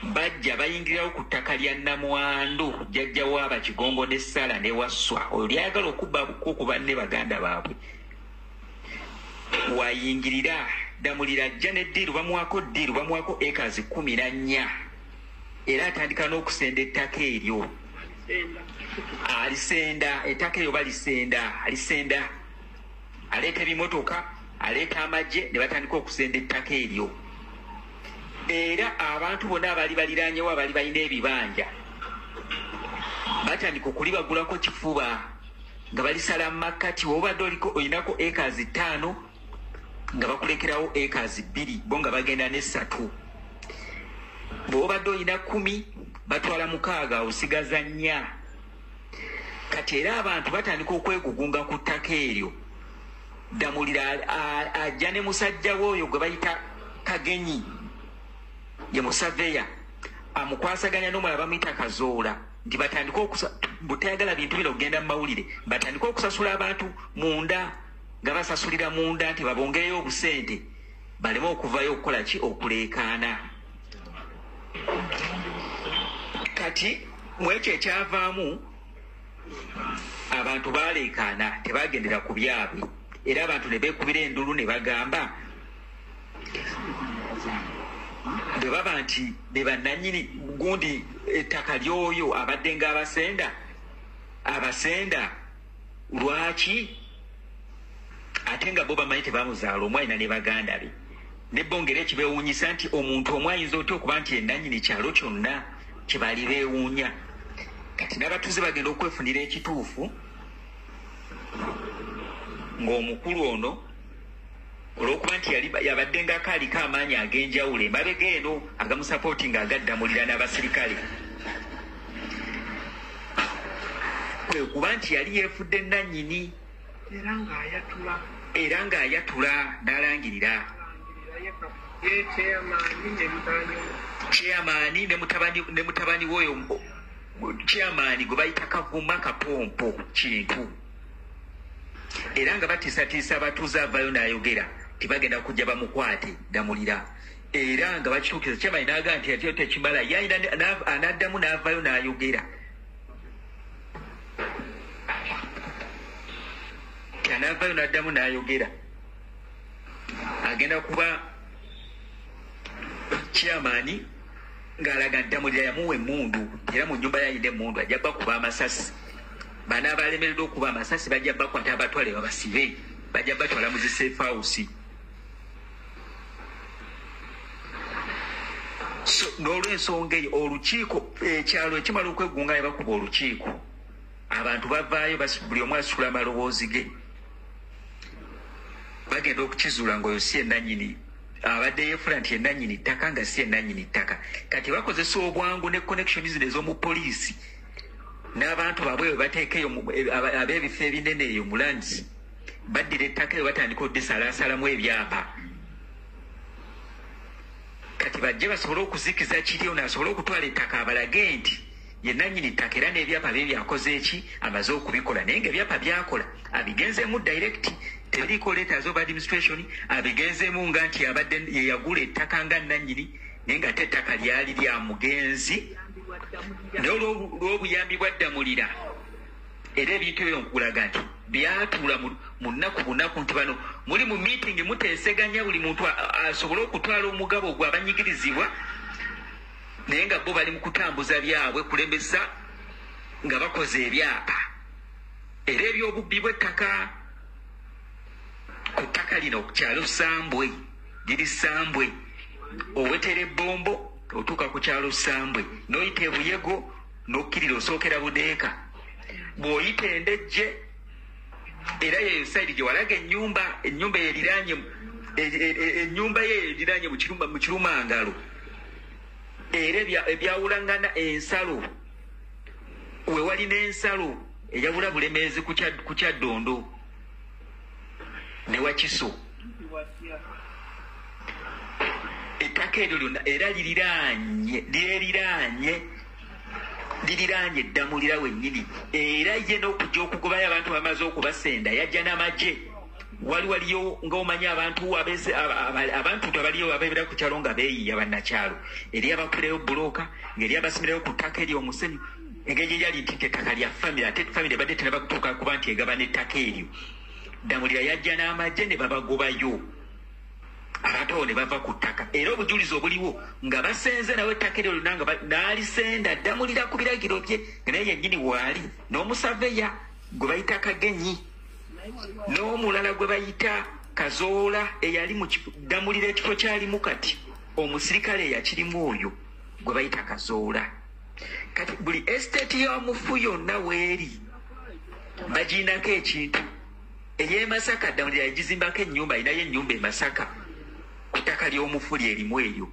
bajja bayingirawo ku ttaka lya Namwandu jjajja waaba Kigongo ne Saala ne Waswa oyo lyayagala okubbako ku banne baganda baabwe wayingirira Damulira ajja n'eddiiru bamuwako acres 14 era atandika n'okusenda ettaka eryo alisenda ettaka eryo alisenda aleeta ebimotoka aleeta amagye ne batandika okusenda ettaka eryo. Era abantu bonna abaali baliranyewo abaali balina ebibanja batandika okulibagulako kifuba nga balisala mu makkati. Wobadde olinako acres 5 nga bakulekerawo acres 2 bo nga bagenda ne 3. Bwobadde olina 10 batwala 6 osigaza 4. Kati era abantu batandika okwegugunga ku ttaka eryo. Damulira ajja ne musajja w'oyo gwe bayita Kagenyi ye musaveya amukwasaganya n'omulala bamuyita Kazoola nti batandika butayagala bintu bino okugenda mu mawulire, batandika okusasula abantu munda nga basasulira munda nti babongereyo obusente baleme okuvayo okukola ki okuleekaana. Kati mwekyo ekyavaamu abantu baleekaana tebagendera ku byabwe era abantu ne beekubira endulu ne bagamba bwe baba nti be bannannyini gundi ettaka lyoyo abadde nga abasenda lwaki ate nga bo bamanyi tebamuzaala omwalina ne baganda be nebbongera ekibeewuunyisa nti omuntu omu ayinza otya okuba nti ennannyini kyalo kyonna kyebali beewuunya. Kati n'abatuuze bagenda okwefunira ekituufu ng'omukulu ono olw'okuba nti yabadde ng'akaaliko amaanyi ag'enjawulo emabega eno agamusapooti ng'agaddamulira n'abasirikale kwe kuba nti yali yeefudde ennannyini era ng'ayatula n'alangirira chairman ne mutabani w'oyo chairman gwe bayita Kavuma Kapompo Kintu, era nga batiisatiisa abatuuze avaayo n'ayogera tibagenda kujja bamukwate Damulira, era nga bakituukiza chairman n'aga nti ate tekimala yayina anaddamu n'avaayo n'ayogera anavaayo n'addamu n'ayogera agenda kuba chairman ng'alaga Damulira yamuwa emmundu era mu nnyumba yayina emmundu ajja bakuba amasasi. Bana abalemereddwa okuba amasasi bajja bakwata abatwale babasibe bajja batwala mu zi safe house. So n'olw'ensonga eyo olukiiko ekyalo ekimala okwegunga ne bakuba olukiiko abantu bavaayo buli omu asitula amaloboozi ge bagenda okukizuula ng'oyo si ennannyini abadde yeefula nti ennannyini ttaka nga si ennannyini ttaka. Kati bakozesa obwangu ne connection zino ez'omu poliisi n'abantu baabwe bwe bateekeyo ab'ebifo ebinene eyo mu lands baddira ettaka eyo batandika oddisalaasalamu ebyapa. Kati bajje basobole okuzikiza kiri ono asobole okutwala ettaka abalage nti ye nnannyini ttaka era n'ebyapa bye byakoze eki amaze okubikola, naye ng'ebyapa byakola abigenzeemu direct tebiriiko letters of administration, abigenzeemu nga nti abadde ye yagula ettaka nga nnannyini naye nga te ettaka lyali lya mugenzi. Naye olw'obuyambi bwa Damulira era ebintu ebyo nkulaga nti byatuula mu nnaku nti bano muli mu meeting muteeseganya buli muntu asobole okutwala omugabo gwe abanyigirizibwa naye nga bo bali mu kutambuza byabwe kulembesa nga bakoze ebyapa. Era ebyobubbi bw'ettaka ku ttaka lino ku kyalo Sambwe liri Sambwe owetera ebbombo otuuka ku kyalo Sambwe n'oyita ebuyego n'okkirira osookera Budeeka bw'oyita endejje era yeyo sayidi gye walaga ennyumba yeeriraanye ennyumba ye yeeriraanye mu Kirumangalo era ebyawulangana ensalo we wali n'ensalo eyawula Bulemeezi ku Kyaddondo ne Wakiso. Ettaka eryo lyonna era liriraanye Damulira wennyini, era ye n'okujja okugobayo abantu bamaze okubasenda yajja n'amagye. Waliyo ng'omanyi abantu abaliyo abeera ku kyalo nga beeyiya bannakyalo, eri abakuleyo bbulooka ng'eri abasimirayo ku ttaka eryo omusenyu engeri yali nti ettaka lya famire ate famire badde tenabakutuuka kuba nti egabana ettaka eryo. Damulira yajja n'amagye ne babagobayo abantu abo ne bava ku ttaka, era obujulizi obuliwo nga basenze nawe ettaka eryo lyonna nga n'alisenda Damulira ku biragiro bye naye yennyini waali n'omusaveya gwe bayita Kagenyi n'omulala gwe bayita Kazoola eyali mu damulira ekifo kyalimu kati omusirikale eyakirimu oyo gwe bayita Kazoola. Kati buli estate y'omufu yonna weeri baginako ekintu. Ey'e Masaka damulira yagizimbako ennyumba, ayinayo ennyumba e Masaka ku ttaka ly'omufu lyerimu eyo.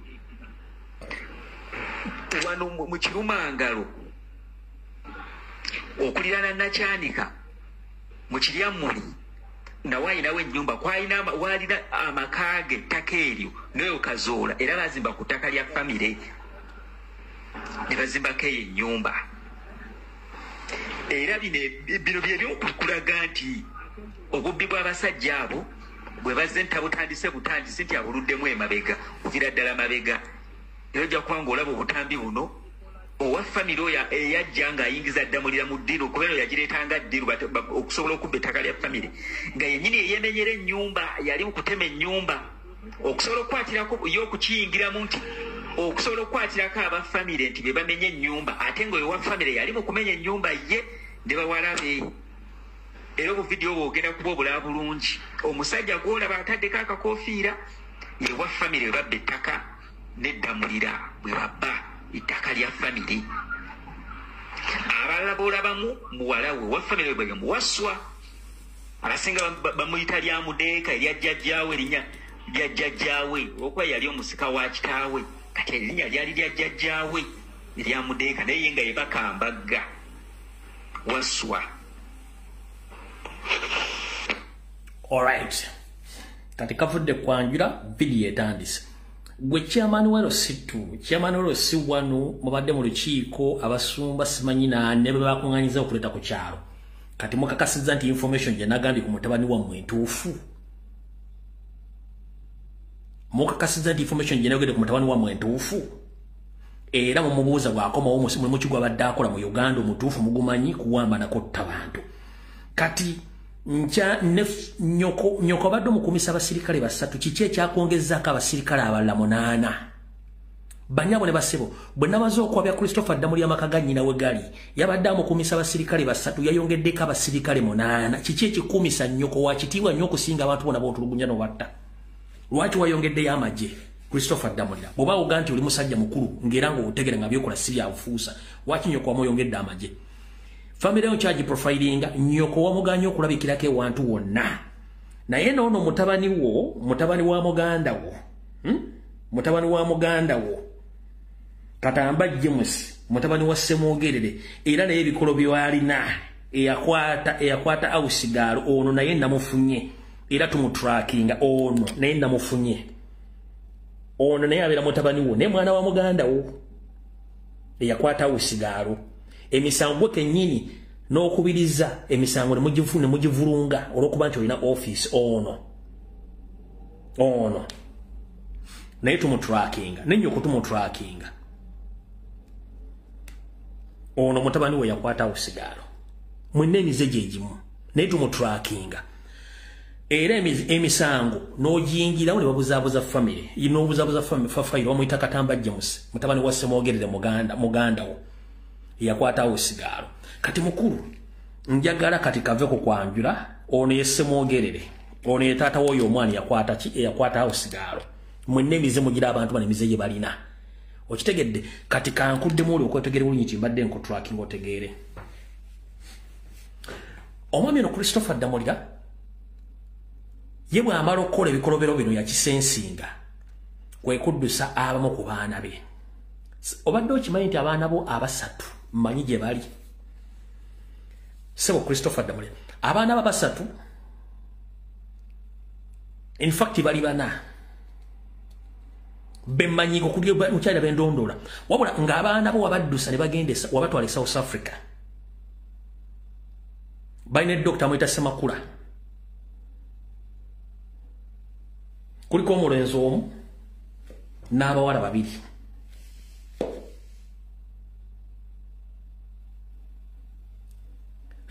Wano mu Kirumangalo okulirana Nakyanika mu Kiryammuli nawe ayinawo ennyumba waalina amaka ge ettaka eryo n'eyo Kazoola era bazimba ku ttaka lya famire ne bazimbako eyo ennyumba. Era bino bye byokukulaga nti obubbi bw'abasajja abo bwe bazze ntabutandise butandise nti abuluddemu emabega kuvira ddala mabega. Era ojja kuba ng'olaba obutambi buno owa famire oyo eyajja ng'ayingiza Damulira mu ddiru kubera yagireetanga ddiru okusobola okubba ettaka lya famire nga yennyini eyemenyera ennyumba yali mu kutema ennyumba okusobola okukwatirako ye okukiyingiramu nti okusobola okukwatirako aba famire nti be bamenye ennyumba ate ng'oyo wa famire yali mu kumenya ennyumba ye ne bawala be. Era obuvidiyo obwo ogenda kuba obulaba bulungi. Omusajja gw'olaba ataddeko akakoofiira ye wa famire we babba ettaka n'eddamulira bwe babba ettaka lya famire. Abalala boolabamu muwala we wa famire bwe muwaswa. Abasinga bamuyita lya Mudeeka erya jjajjaawe erinnya lya jjajjaawe okuba yali omusika wa kitaawe kati erinnya lyali lya jjajjaawe erya Mudeeka naye ye nga ye bakambagga waswa. Alright. Kati kavudde kwanjula video etandise. Gwe chairman wano situ. Chairman wano si wano mubadde mu lukiiko abasumba simanyi ne bakunganyiza okuleta ku kyalo. Kati mukakasizza nti information gye nagambye ku mutabani wammwe ntuufu. Mukakasizza nti information gye nagambye ku mutabani wammwe ntuufu. Era mumubuuza bw'akomawo mu kigo abadde akola mu Uganda omutuufu mugumanyi kuwamba nakotta bantu. Kati nyoko badde mukumisa abasirikale basatu kiki ekyakwongezzaako abasirikale abalala 8. Banyabo ne basebo bwe nabaza okwabya Christopher Damulira amaka ga nnyina we gali yabadde amukumisa abasirikale basatu yayongeddeko abasirikale 8. Kiki ekikumisa nyoko wakitiibwa nnyo okusinga abantu bona bootulugunya n'obatta? Lwaki wayongeddeyo amagye Christopher Damulira? Bw'oba oga nti oli musajja mukulu ng'era ng'otegere nga byokola si byabufuusa, lwaki nyoko wamuyongedde amagye? Family on charge profiling nyoko wa muganyo okulabikirako ewantu wonna. Naye noono mutabani wa muganda wo. Mutabani wa muganda wo. Katamba James, mutabani wa Semwogerere, era naye ebikolo byalina eyakwata awusigalo ono naye namufunye. Era tumutrackinga ono naye namufunye. Ono naye abeera mutabani wo ne mwana wa muganda wo eyakwata awusigalo. Emisango kennyini n'okubiriza emisango ne mugivulunga olw'okuba nti olina office ono naye tumutrackinga nennyoko tumutrackinga. Ono mutabani we yakwata awusigalo mwenna emize gye gimu naye tumutrackinga. Era emisango n'ogiyingirawo ne babuzaabuza famire n'obuzaabuza fafayiro bamuyita Katamba James mutabani wa Semwogerere muganda wo yakwata awusigalo. Kati mukulu njagala kati kaveko kwanjula ono ye Semwogerere ono ye taata w'oyo omwana yakwata awusigalo mwenna emize mugira abantu bano emize gye balina okitegedde. Kati kankuddemu oli okwetegere bulungi nti mbadde nkutracking otegeere. Omwami ono Christopher Damulira ye bw'amala okukola ebikolobero bino yakisensinga kwe kuddusa abamu ku baana be. Obadde okimanyi nti abaana bo abasatu mmanyi gye bali? Sebo Christopher Damulira abaana ba basatu in fact bali 4 bemmanyi okuli mukyala bendondola wabula ng'abaana bo wabaddusa ne bagendesa wabatwala South Africa. Balina Dr. Mwita Semakula kuliko omulenzi omu n'abawala 2.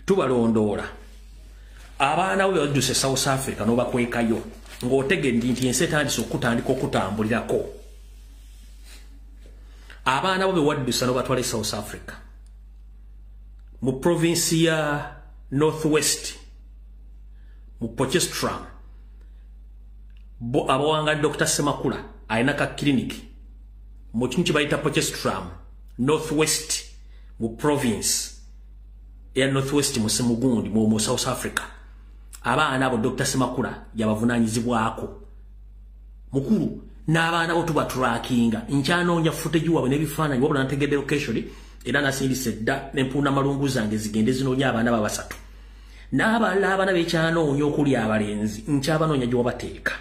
Tubalondola abaana we badduse South Africa n'obakwekayo ng'otegedde nti ensi etandise okutandika okutambulirako. Abaana bo be waddusa n'obatwala South Africa mu province ya Northwest mu Potchefstroom abawanga Dr. Semakula aina ka clinic mu kintu bayita Potchefstroom Northwest mu province ya Northwest mu Semugundi mu South Africa. Abaana abo Dr. Semakula yabavunanyizibwako mukuru n'abaana bo tuba trackinga nkyano footage wabwe n'ebifaananyi wabula nategedde location era nasindise dda n'empunda malungu zange zigende zinoonya abaana babasatu n'abalala abaana b'ekyanoonya okuli abalenzi nkyabanoonya gye wabateeka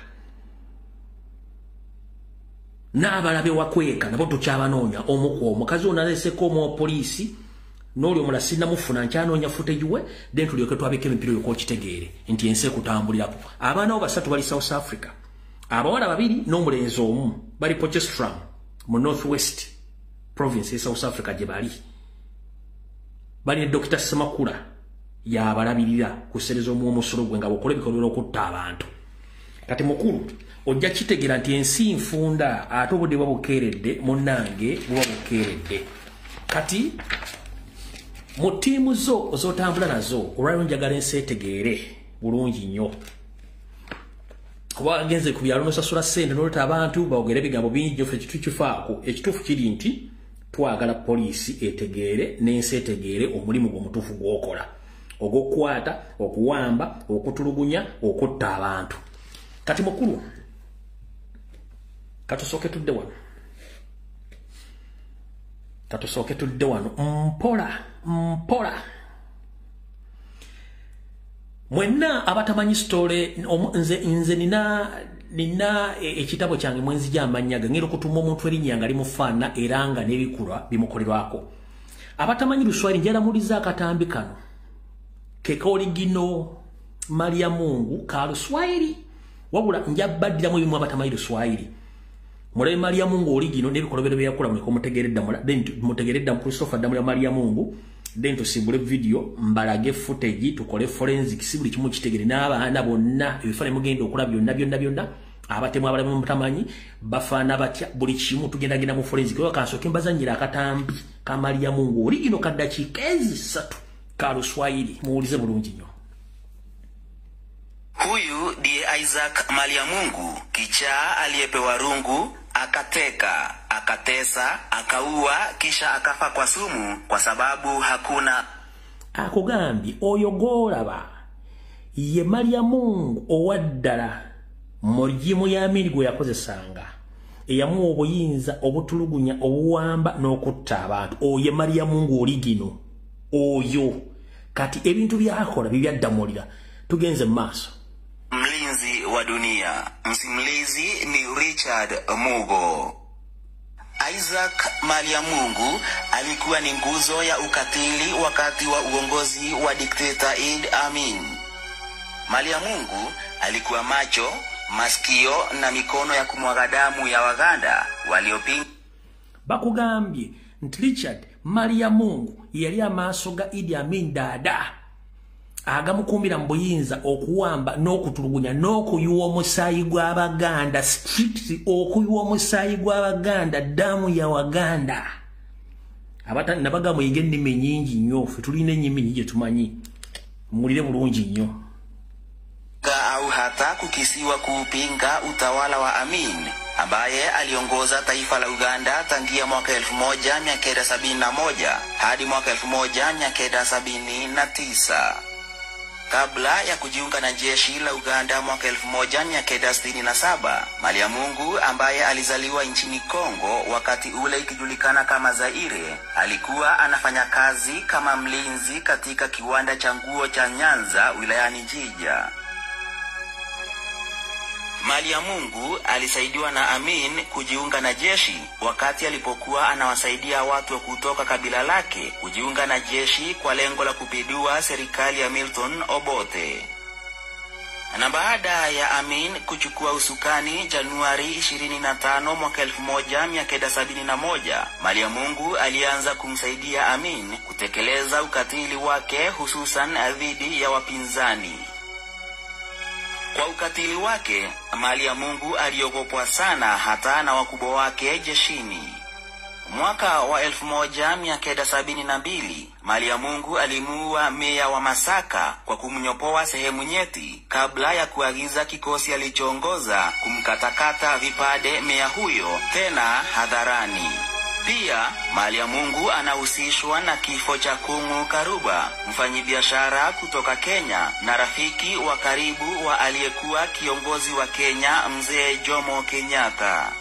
n'abalabe wakweka nabo tukyabanoonya omuku omukazi onaleseko omupoliisi n'oli omulala sinnamufuna nkyanoonya footage we then tulyoke twabika emipiro yokokitegeere nti ensi ekutambulirako. Abaana bo basatu bali South Africa, abawala babiri n'omulenzi omu bali Potchefstroom mu Northwest province ya South Africa gye bali. Bali ne Dr. Semakula yabalabirira kusereza omusolo gwe nga bokola ebikolwa okutta abantu. Kati mukulu ojja kitegera nti ensi nfunda ate obudde bwabukeeredde munnange buba bukeeredde. Kati mu ttiimu zo ozotambula nazo olwaliro njagala ensi etegeere bulungi nnyo. Kuba agenze ku byalo nosasula ssente n'oleta abantu bawogera ebigambo bingi ffe kitu kifaako. Ekituufu kiri nti twagala poliisi etegeere n'ensi etegeere omulimu gw'omutuufu gw'okola ogw'okukwata, okuwamba, okutulugunya, okutta abantu. Kati mukulu katusooke tudde wano mpola mwenna abatamanyi story nze nina ekitabo kyange mwenzija amanyaga ngero kutuma omuntu erinnya nga limufaana era nga n'ebikulwa bimukolerwako. Abatamanyi Luswahili njala muliza akatambi kano kekoligino Maria Mungu ka Luswahili wabula njabaddiramu ebimu abatamanyi Luswahili. Mulabe Maria Mungu oligino n'ebikolwa bye yakola mu komutegeredda then mutegeredda mu Christopher Damula Maria Mungu then tusimbule video mbalage footage tukole forensic sibuli kimu kitegere n'abaana bonna ebifane mugenda okulaba byonna abatemu abalamu mutamanyi bafaana batya buli kimu tugenda mu forensic kwa kansoke mbazanyira akatambi ka Maria Mungu oligino kaddakiika ezisatu ka Luswahili muwulize bulungi nnyo. Huyu ndiye Isaac Malia Mungu, kichaa aliyepewa rungu, akateka, akatesa, akaua, kisha akafa kwa sumu kwa sababu hakuna. Akugambye oyo golaba ye Malia Mungu owaddala mulimu ya mirigo yakozesanga eyamu obuyinza obutulugunya obuwamba n'okutta abantu. Oye Malia Mungu oligino oyo kati ebintu byakola bibyaddamulira. Tugenze maaso. Mlinzi wa dunia, msimulizi ni Richard Mugo. Isaac Malia Mungu alikuwa ni nguzo ya ukatili wakati wa uongozi wa dikteta Idi Amin. Malia Mungu alikuwa macho, masikio na mikono ya kumwaga damu ya Waganda waliopinga. Bakugambye nti Richard Malia Mungu yali amaaso ga Idi Amin dada. Agamukumbira mbuyinza okuwamba n'okutulugunya n'okuyuwa omusaayi gw'Abaganda, strictly okuyuwa omusaayi gw'Abaganda, damu ya Waganda. Abatani nabagamu yige ennimi nnyingi nnyo, ffe tulina ennimi nnyingi tumanyi. Mulire bulungi nnyo. Au hata kukisiwa kupinga utawala wa Amin ambaye aliongoza taifa la Uganda tangia mwaka 1971 hadi mwaka 1979. Kabla ya kujiunga na jeshi la Uganda mwaka 1967, Malia Mungu ambaye alizaliwa nchini Kongo wakati ule ikijulikana kama Zaire, alikuwa anafanya kazi kama mlinzi katika kiwanda cha nguo cha Nyanza wilayani Jija. Malia Mungu alisaidiwa na Amin kujiunga na jeshi wakati alipokuwa anawasaidia watu kutoka kabila lake kujiunga na jeshi kwa lengo la kupindua serikali ya Milton Obote. Na baada ya Amin kuchukua usukani Januari 25 mwaka 1971, Malia Mungu alianza kumsaidia Amin kutekeleza ukatili wake hususan dhidi ya wapinzani. Kwa ukatili wake, Malia Mungu aliogopwa sana hata na wakubwa wake jeshini. Mwaka wa 1972, Maliamungu alimuua meya wa Masaka kwa kumnyopoa sehemu nyeti kabla ya kuagiza kikosi alichoongoza kumkatakata vipande meya huyo tena hadharani. Pia Maliamungu anahusishwa na kifo cha Kung'u Karuba, mfanyabiashara kutoka Kenya na rafiki wa karibu wa aliyekuwa kiongozi wa Kenya Mzee Jomo Kenyatta.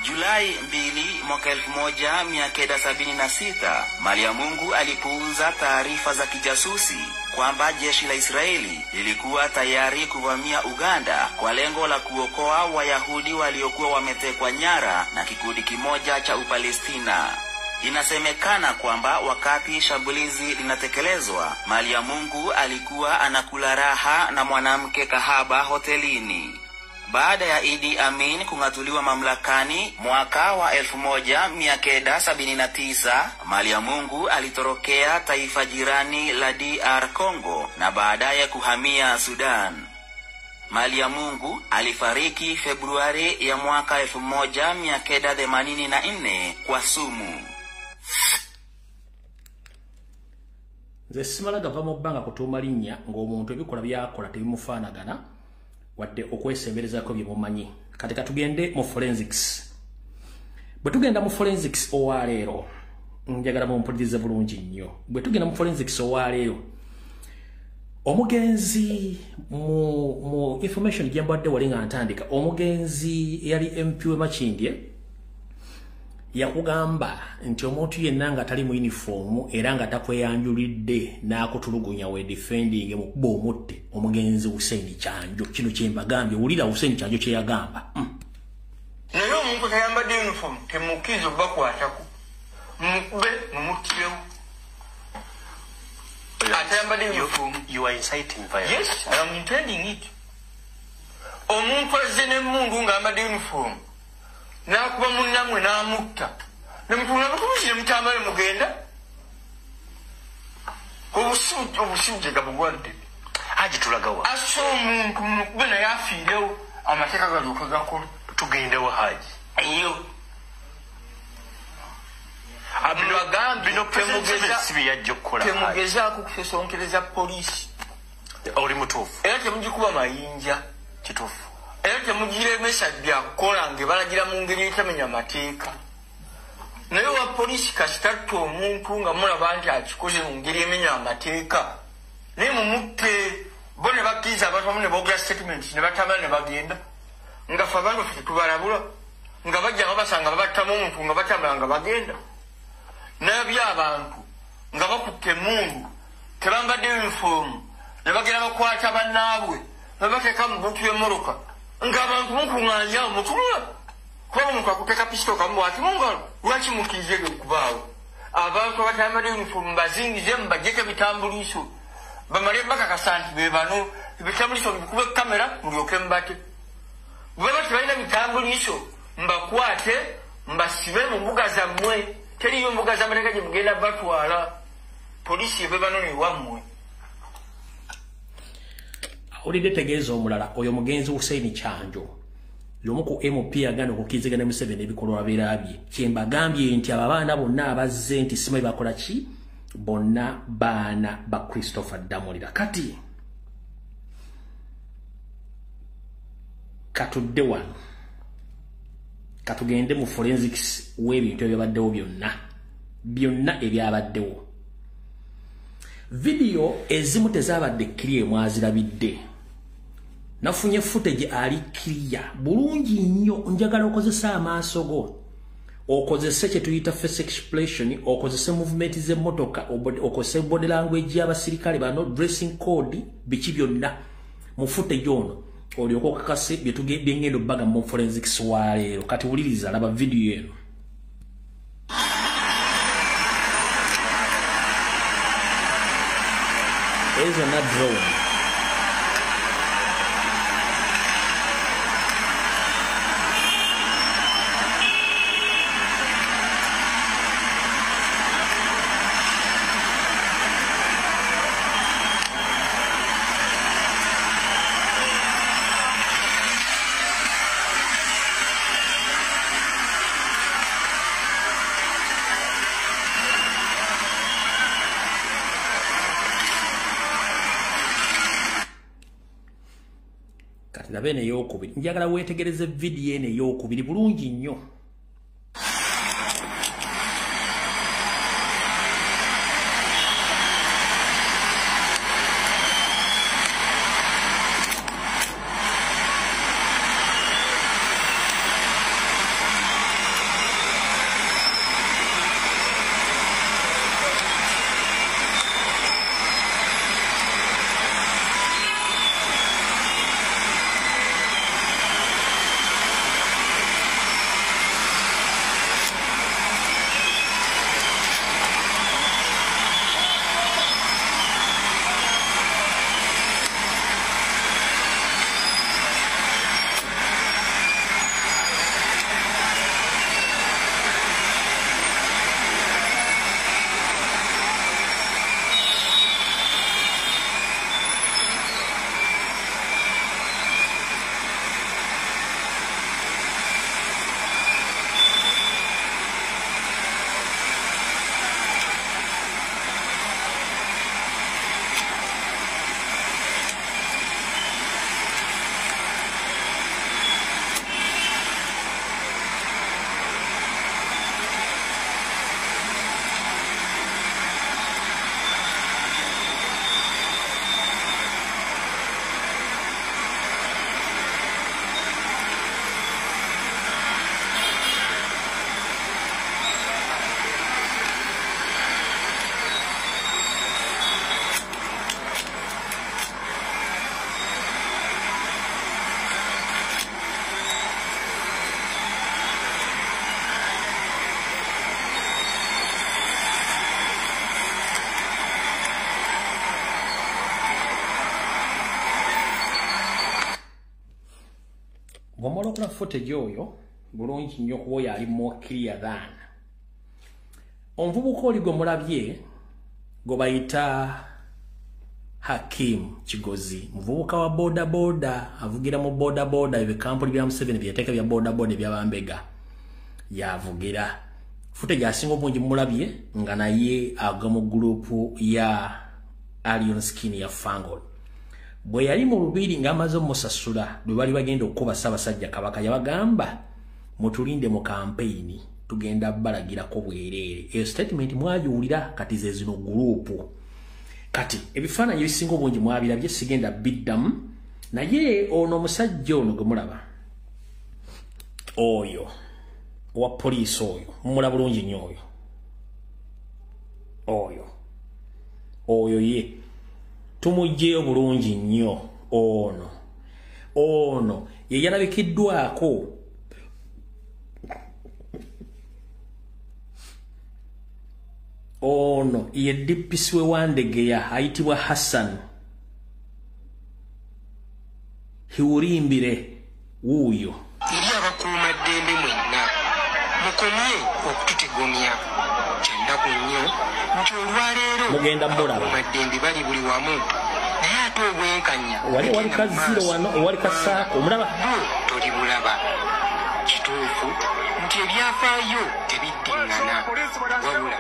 Julai 2 mwaka 1976, Maliamungu alipuuza taarifa za kijasusi kwamba jeshi la Israeli lilikuwa tayari kuvamia Uganda kwa lengo la kuokoa Wayahudi waliokuwa wametekwa nyara na kikundi kimoja cha Upalestina. Inasemekana kwamba wakati shambulizi linatekelezwa, Maliamungu alikuwa anakula raha na mwanamke kahaba hotelini. Baada ya Idi Amin kung'atuliwa mamlakani mwaka wa 1979, Maliamungu alitorokea taifa jirani la DR Congo na baadaye kuhamia Sudan. Maliamungu alifariki Februari ya mwaka 1984 kwa sumu. Nze simala gava mu bbanga kutuuma linnya ng'omuntu ebikola byakola tebimufaanagana wadde okwesemberezako bye mumanyi. Kati katugende mu forensics. Bwe tugenda mu forensics owaleero, njagala mumpulirize bulungi nnyo. Bwe tugenda mu forensics owaleero, omugenzi mu information gye mbadde wali nga ntandika, omugenzi yali MP we Makindye yakugamba nti omuntu yenna nga tali mu uniform era nga takweyanjulidde n'akutulugunya we defending mu kuba omutte omugenzi Hussein Kyanjo. Kino kye mbagambye, wulira Hussein Kyanjo kye yagamba. Naye omuntu tayambadde uniform temukkiriza okubakwatako, mukube mumuttirewo. Atayambadde uniform. You are inciting violence. Yes, I am intending it. Omuntu azze n'emmundu ng'ambadde uniform n'akuba munnamwe n'amutta, ne mutula bakubuzire mutambale mugenda. Obusimu gye gabugwadde agitulagawa assa omuntu mukube naye afiirewo, amateeka galyoka gakola. Tugendewo Haji iyo temugezaako kusosonkereza poliisi. Oli mutuufu. Era temugikuba mayinja. Kituufu. Era temugiremesa byakukola ng'ebalagira mu ngeri etamenya mateeka. Naye wa poliisi kasitatta omuntu nga mulaba nti akikoze mu ngeri emenya amateeka, naye mumutte. Bo ne bakkiriza abantu bamu ne boogera statement ne batamala ne bagenda. Nga ffe abantu ffe tetubalabula, nga bajja nga basanga babattamu omuntu nga batamala nga bagenda. Naye abantu nga bakutte emmundu tebambadde uniform ne bagenda bakwata bannaabwe ne bateeka mu buutu y'emmoloka ng'abantu mukuŋŋaanya mutunula. Kuba omuntu akuteeka pisito kamu ati mu ngalo, lwaki mukkiriza ebyo okubaawo? Abantu abatambadde uniform bazingize mubaggyeko ebitambuliiso, bamale bakakasa nti be bano, ebitambuliiso bikube kamera mulyoke mubate. Bwe baba tebalina bitambuliiso mbakwate mbasibe mu mbuga zammwe. Teriyo mbuga z'amateeka gye mugenda batwala. Poliisi ebe bano ne wammwe. Awulidde tegeeza omulala, oyo mugenzi Hussein Kyanjo y'omu ku MP agenda okukiriziganya Museveni ebikolwa birabye. Kye mbagambye nti abaana bonna abazze nti simanyi bakola ki, bonna baana ba Christopher Damulira. Kati katudde wano, katugende mu forensics w'ebintu ebyabaddewo byonna ebyabaddewo. Video ezimu tezabadde clear mwazirabidde. Nafunye footage ali clear bulungi nnyo. Njagala okozesa amaaso go, okozese kye tuyita face expression, okozese movement z'emmotoka, okozese body language y'abasirikale bano, dressing code, biki byonna mu footage ono olyoka okakase bye ngendo baga mu forensics wa leero. Kati wuliriza, laba video eno. Is not drone. labe ne yokubiri njagala wetegereze video ene yokubiri bulungi nnyo. Gomolokola footage oyo bulungi nnyo kuba oyo ali more clear than. Omuvubuka oli gwe mulabye gwe bayita Hakim Kigozi, muvubuka wa boda boda, avugira mu boda boda ebikampuni bya Museveni byeteeka bya boda boda bya Bambega yavugira. Footage asinga obungi mulabye nga naye aga mu group ya Alien Skin ya Fangol. Bwe yali mu lubiri ng'amaze omusasula bwe bali bagenda okuba Ssaabasajja Kabaka yabagamba mutulinde mu campaign tugenda balagirako bwereere. Eyo statement mwagiwulira kati ze zino gurupu. Kati ebifaananyi ebisinga obungi mwabirabye sigenda biddamu naye ono omusajja ono gwe mulaba oyo owa poliisi oyo mumulaba bulungi nnyo oyo ye tumugyeyo bulungi nnyo ono ye yalabikiddwako ono ye DPC we Wandegeya ayitibwa Hassan Hiwurimbire wuuyo eri abakuuma ddembe mwenna mukomye okututigomya kyendaku nnyo nti olwaleero mugenda mulaba maddembe bali buli wamu naye ate obwenkanya wali kaziro wano wali kasaako omulaba toli bulaba kituufu nti ebyafaayo tebiddiŋŋana wabula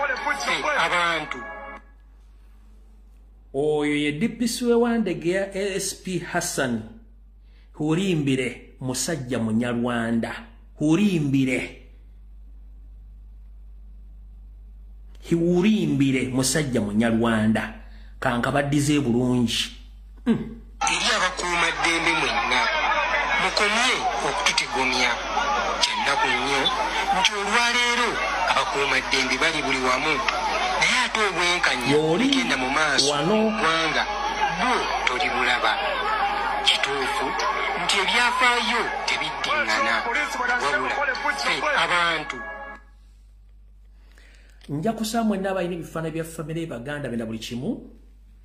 abantu oyo ye DPC we Wandegeya ASP Hassan Hiwurimbire musajja munyarwanda Hiwurimbire musajja munyarwanda kanka baddize bulungi eri abakuuma ddembe mwenna mukomye okututigomya kyendaku nnyo nti olwaleero abakuuma ddembe bali buli wamu naye ate obwenkanya bigenda mu maaso gwanga bo toli bulaba kituufu nti ebyafaayo tebiddiŋŋana wabula abantu nja kusaba mwenna abalina ebifaananyi bya famire baganda bena buli kimu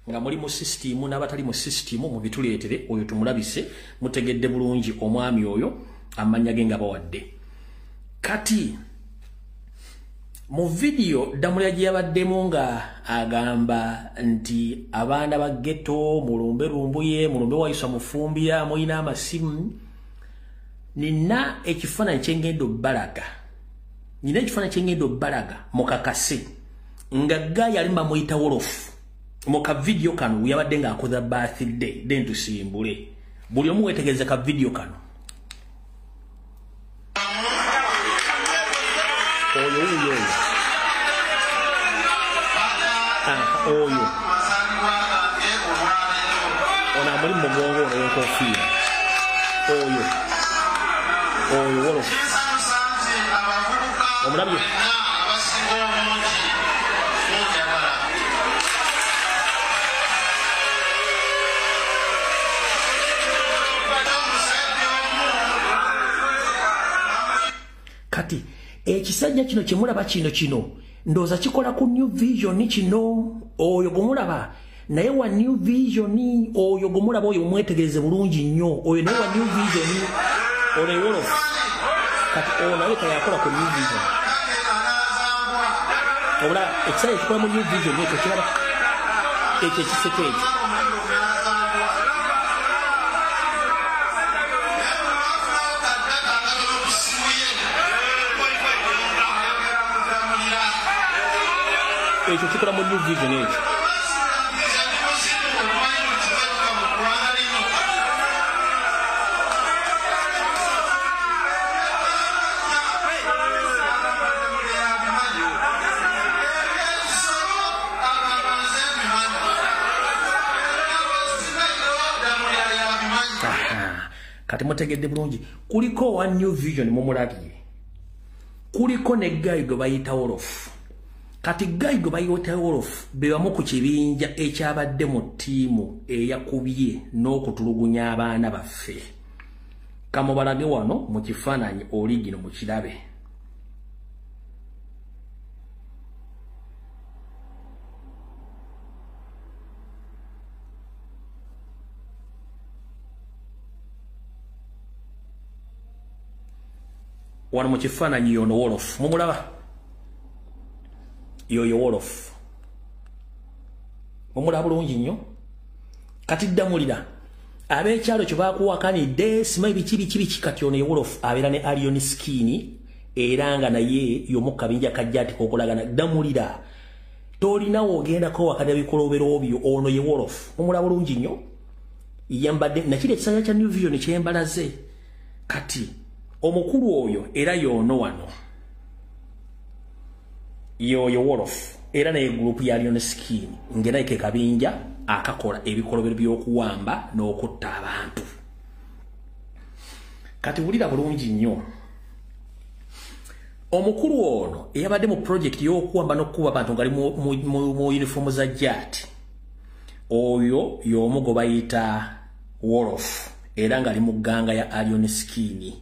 nga muli mu sisitimu n'abatali mu sisitimu mubituleetere oyo tumulabise mutegedde bulungi omwami oyo amannya ge nga bawadde kati mu video Damulya gye yabaddemu nga agamba nti abaana ba ghetto mulumbe lumbuye mulumbe wayisa mufumbira mulina amasimu nina ekifaananyi kyengendo balaga mukakase nga gaya alimba muyita wolofu muka video kanu yabadde nga akoza birthday den tusimbule buli omu wetegereze ka video kano. Oyo. Oyo. Ona muri mugongo ono kofia. Oyo wolo. Omulabye. Kati ekisajja kino kyemulaba kino ndoza kikola ku New Vision kino oyo gomulaba naye wa New Vision oyo gomulaba oyo mwetegereze bulungi nnyo oyo naye wa New Vision oyo wolof kati oyo naye yakola ku New Vision obula ekisajja kikola mu New Vision ekyo kiraba ekyo kisekeeki ekyo kikola mu New Vision ekyo kati mutegedde bulungi kuliko wa New Vision mumulabye kuliko ne guy gwe bayita Wolof kati guy gwe bayita Wolof bebamu ku kibinja ekyabadde mu ttiimu eyakubye n'okutulugunya abaana baffe kamubalage wano mu kifaananyi oligino mu kirabe wano mu kifaananyi yono Wolof mumulaba yoyo Wolof mumulaba bulungi nnyo kati ddamulira ab'ekyalo kye bakuwakanidde simanyi biki kati ono ye Wolof abeera ne Allion Skin era nga naye y'omu kabinja kajja ati kokolagana ddamulira tolinawo ogendako wakadde bikolobero byo ono ye Wolof mumulaba bulungi nnyo yambadde nakiri ekisanja kya New Vision kyembalaze kati omukulu oyo era yono wano yoyo Wolof era naye group ya Allion Skin ngena ike kabinja akakola ebikolobero by'okuwamba n'okutta abantu kati bulira bulungi nnyo omukulu ono eyabadde mu project y'okuwamba n'okukuba abantu ngali mu uniform za jati oyo y'omu gwe bayita Wolof era ngali mu gganga ya Allion Skin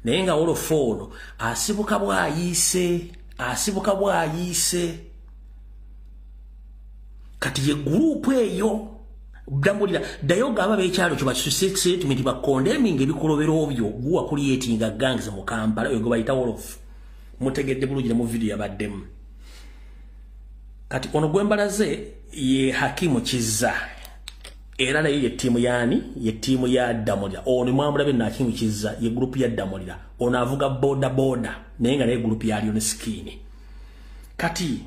naye nga Wolof ono asibuka bw'ayiise kati ye gurupu eyo ddamulira ddayo gamba b'ekyalo kyo basitatement bakondeming ebikolobero byo guwa kulietinga gangs mu Kampala oyo gwe bayita Wolof mutegedde bulungi mu video yabaddemu kati ono gwembalaze ye Hakimu Kizza era naye ye tiimu yani ye tiimu ya Ddamulira ono mwamulabe na Hakimu Kizza ye group ya Ddamulira ono avuga boda naye nga naye group ya Allion Skin kati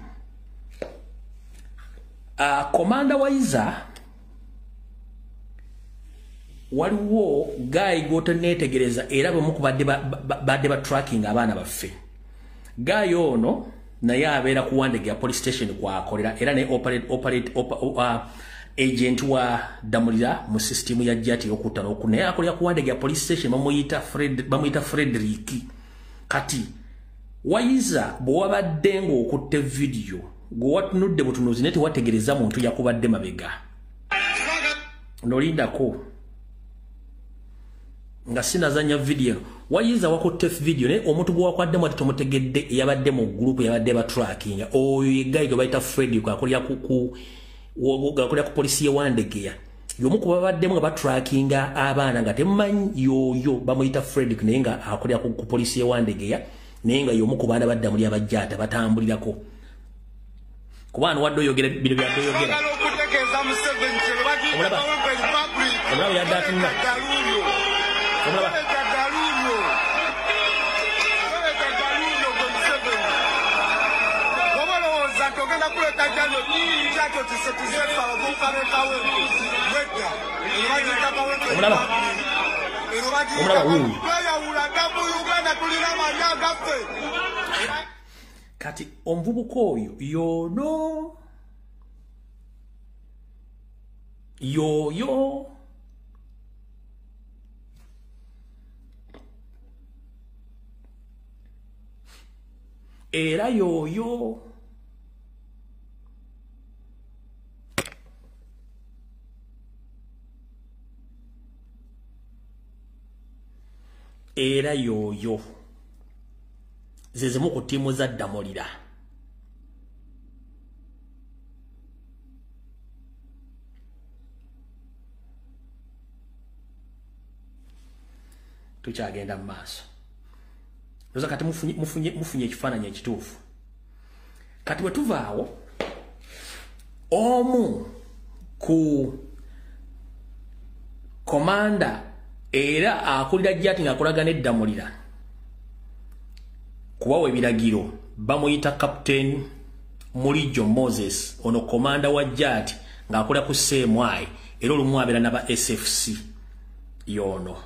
komanda waiza waliwo guy goto netegereza era bwe mukubadde badde ba tracking abaana baffe guy ono naye abeera ku Wandege ya police station kwakolera era ne agent wa Ddamulira mu system ya jati okutana okunaye akolera ku Wandege ya police station bamuyita Frederick kati waiza bwabadde ng'okutte video gwewatunudde butunuzi nete wategereza muntu yakubadde mabega nolindako nga sinazanya video wayiza wakutte video ne omuntu gwe wakwadde mu tumutegedde yabadde mu group yabadde ba tracking oyo yegayi gwe bayita Freddy kwa akolya ku polisi ye Wandege yomu kuba baddemu nga ba tracking abaana nga temanyi yoyo bamuyita Freddy naye nga akolya ku polisi ye Wandege naye nga yomu ku baana badda muli abajjata batambulirako kubana wadde oyogera bino byadde oyogera omulaba yadde atunga omulaba Kati omuvubuka oyo yoyo era yoyo zezimu ku ttiimu za Damulira. Tukyagenda mu maaso. Loza kati mufunye ekifaananyi ekituufu. Kati bwe tuvaawo omu ku komanda era akulira jjati ng'akolaga n'Eddamulira kubawa ebiragiro bamuyita Captain Mulijo Moses, ono komanda wa jjati ng'akolera ku CMI era olumu abeera n'aba SFC yono.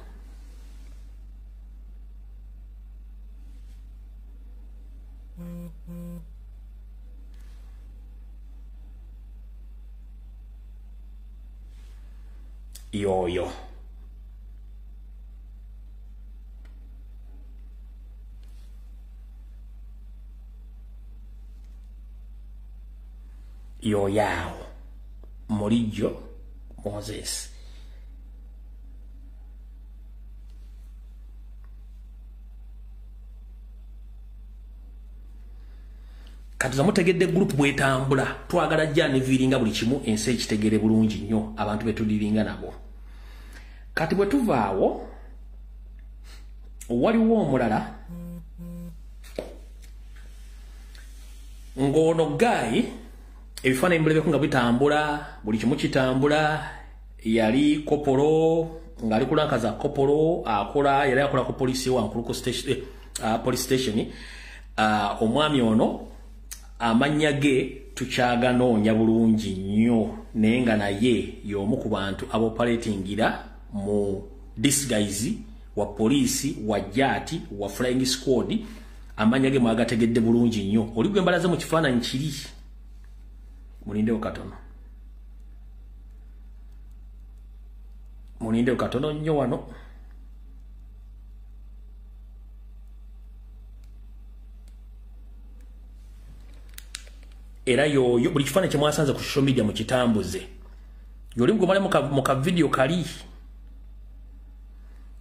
Yoyo yoyao Mulijo Moses. Kati zamutegedde group bwetambula twagala jjane viringa buli kimu ensi ekitegere bulungi nnyo abantu betudiringa nabo. Kati bwe tuvaawo waliwo omulala ngono guy ebifaananyi mbulebeko nga bitambula buli kimu kitambula yali kopolo ng'ali kulankaza kopolo yali akola ku polisi wankulu ku police station omwami ono amannya ge tukyaganoonya bulungi nnyo naye nga naye y'omu ku bantu aboperatingira mu disguise wa polisi wa jati wa flying squad. Amannya ge mwagategedde bulungi nnyo. Oli gwe mbalaze mu kifaananyi kiri mulindeo katono nnyo wano. Era yoyo buli kifaananyi kye mwasanze ku social media mukitambuze. Yoli gomale mu ka video kali.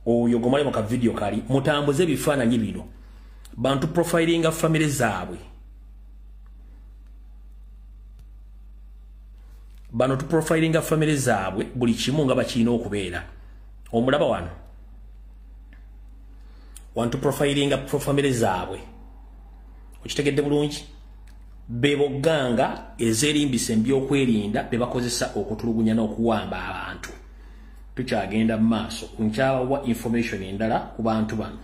Oyo gomale mu ka video kali. Mutambuze ebifaananyi bino. Bantu profilinga family zaabwe. Bano tu profilinga family zaabwe buli kimu nga bakirina okubeera. Omulaba wano. Wantu profilinga family zaabwe. Okitegedde bulungi. Bebo ganga ezerimbise mbyokwerinda bebakozesa okutulugunya n'okuwamba abantu. Tukyagenda mu maaso nkyabawa information endala ku bantu bano.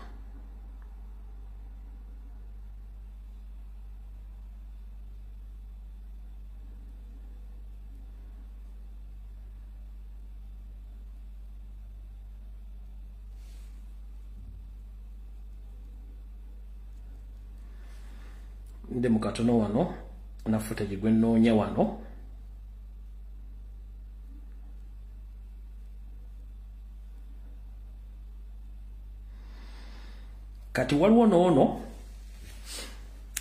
Nde mukatono wano na footage gwe nnoonya wano. Kati waliwo noono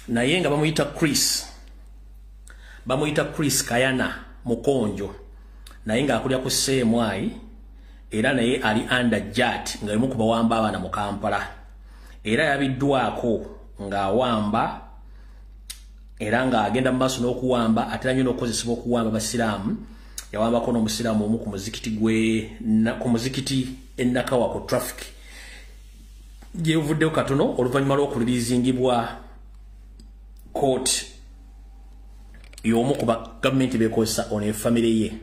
naye nga bamuyita Chris Kayana Mukonjo naye nga akulira ku CMI era naye ali under jat nga yemu kubawamba abaana mu Kampala era yabiddwako ng'awamba era nga agenda maaso n'okuwamba ate nnyo n'okozesebwa okuwamba basiraamu. Yawambako n'omusiraamu omu ku muzikiti Nakawa ku traffic gye yavuddeyo katono oluvannyuma lw'okuliriizingibwa court y'omu ku bagavumenti beekozesa ono efamire ye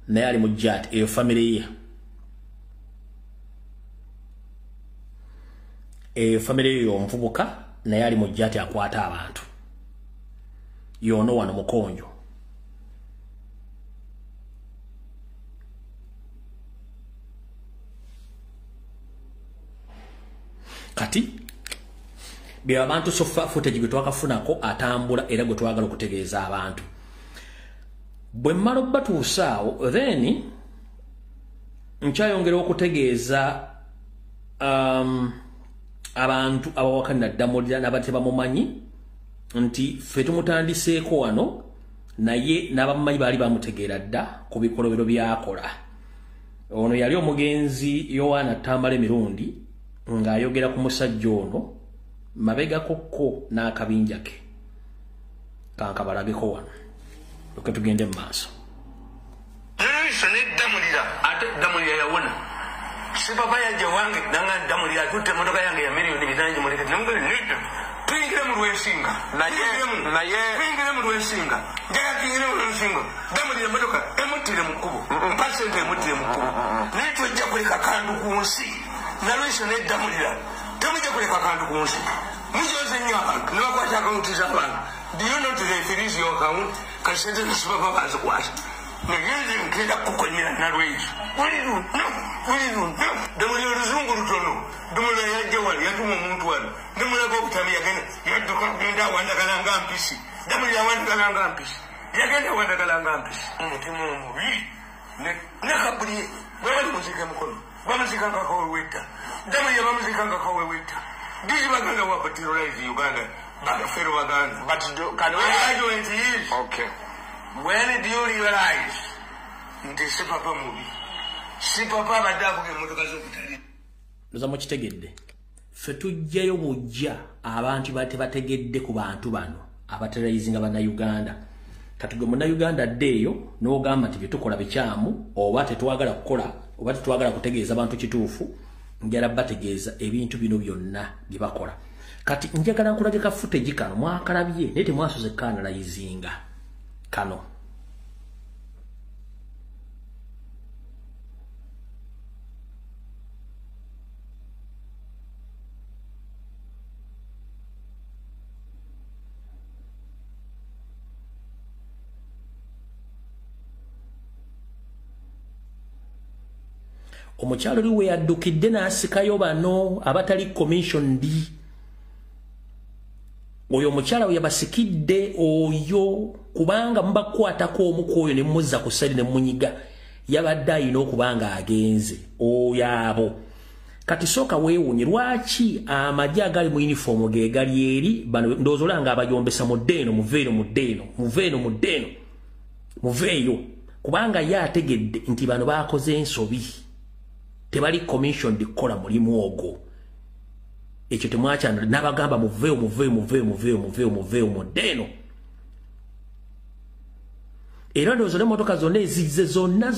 naye ali mu jat eyo famire ye. Eyo famire ye y'omuvubuka naye ali mu jat akwata abantu. Yono wano Mukonjo. kati bya abantu sofa footage betwakafunako atambula era gwe twagala okutegeeza abantu bwe mmalo batuusaawo then nkyayongera okutegeeza abantu abawakanira Damulira n'abate bamumanyi nti ffe tumutandiseeko wano naye n'abamumanyi baali bamutegeera dda ku bikolobero byakola. Ono yali omugenzi Yohana Tambala emirundi ng'ayogera ku musajja ono mabega kokko n'akabinja ke kankabalageko wano oke tugende mu maaso. Damulira yawona sipapa yajja wange nanga Damulira atutte emotoka yange ya miliyoni bitanji muleke namugere nito tuyingire mu Lwesinga tuyingire mu Lwesinga njaga tuyingire mu Lwesinga Damulira emotoka emutire mu kkubo mpasente emutire mu kkubo naye tujja kuleka kantu ku nsi nalwesyo ne Damulira temujja kuleka kantu ku nsi mujoze nnyo abantu ne bakwata akawunti z'abantu. Do you know today if it is your account kasente sipapa bazikwata nagende nkenda kukonyera nalwezo Damulira oluzungu lutono Damulira yajja wali yatuma omuntu wano Damulira g'obutami yagenda yadduka kugenda awandagalanga mpisi Damulira awandagalanga mpisi yagenda awandagalanga mpisi omutima omubi nekabuli bwebali muzika mukono bamuzikanga kaweweta Damulira bamuzikanga kaweweta disi baganda wapatirolize Uganda bagafero baganda but can we graduate is okay. When do you realize nti si papa mubi si papa abadde emotoka z'okutali ndoza mukitegedde ffe tujjayo bujja abantu batebategedde ku bantu bano abateraizinga bannayuganda kati gwe munnayuganda addeeyo n'ogamba nti byetukola bikyamu oba tetwagala kukola oba tetwagala kutegeeza abantu kituufu njala bategeeza ebintu bino byonna bye bakola. Kati njagala nkulage ka footage kano mwakalabye naye temwasoze kanalayizinga kano. Omukyalo liwe yaddukidde n'asikayo bano abatali commission di. Oyo omukyala we yabasikidde oyo kubanga mubakwatako omuku oyo ne muzza ku sali ne munyiga yabadde ayina okubanga agenze oyo abo. Kati sooka weewuunye lwaki amagye agali mu uniform ge gali eri bano ndowooza olanga abayombesa muddeeno muveeyo kubanga ye ategedde nti bano baakoze ensobi tebali commission dikola mulimu ogwo. Ekyo temwakyana n'abagamba muveeyo muddeeno. Era ndowooza n'emmotoka zonna ezizze zonna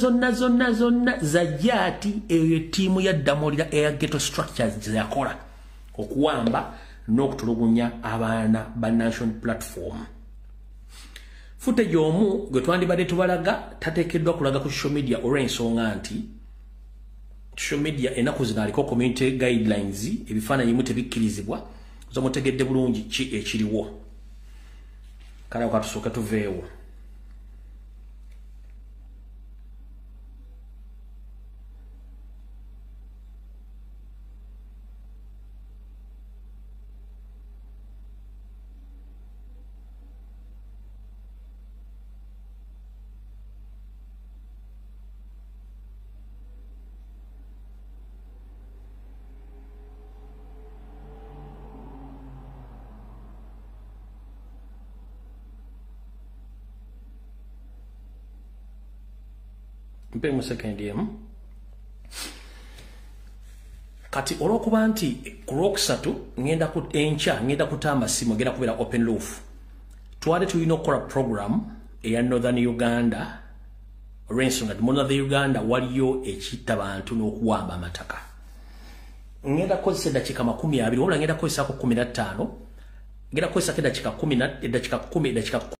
zajja ati eyo ttiimu ya Damulira Air Ghetto Structures yakola okuwamba n'okutulugunya abaana ba National Platform. Footage omu gwe twandibadde tubalaga tateekeddwa kulaga ku social media olw'ensonga nti social media enaku zino aliko community guidelines ebifaananyi mu tebikkirizibwa zo mutegedde bulungi ki ekiriwo. Kale katusooka tuveewo. Mpe mu second yemu. Kati olwokuba nti ku Lwokusatu ngenda kutamba simu ngenda kubeera open roof. Twali tulina okukola program eya Northern Uganda olw'ensonga mu Northern Uganda waliyo ekitta bantu n'okuwamba amataka. Ngenda kukozesa eddakiika 20 wabula ngenda kukozesako 15 ngenda kukozesako eddakiika 10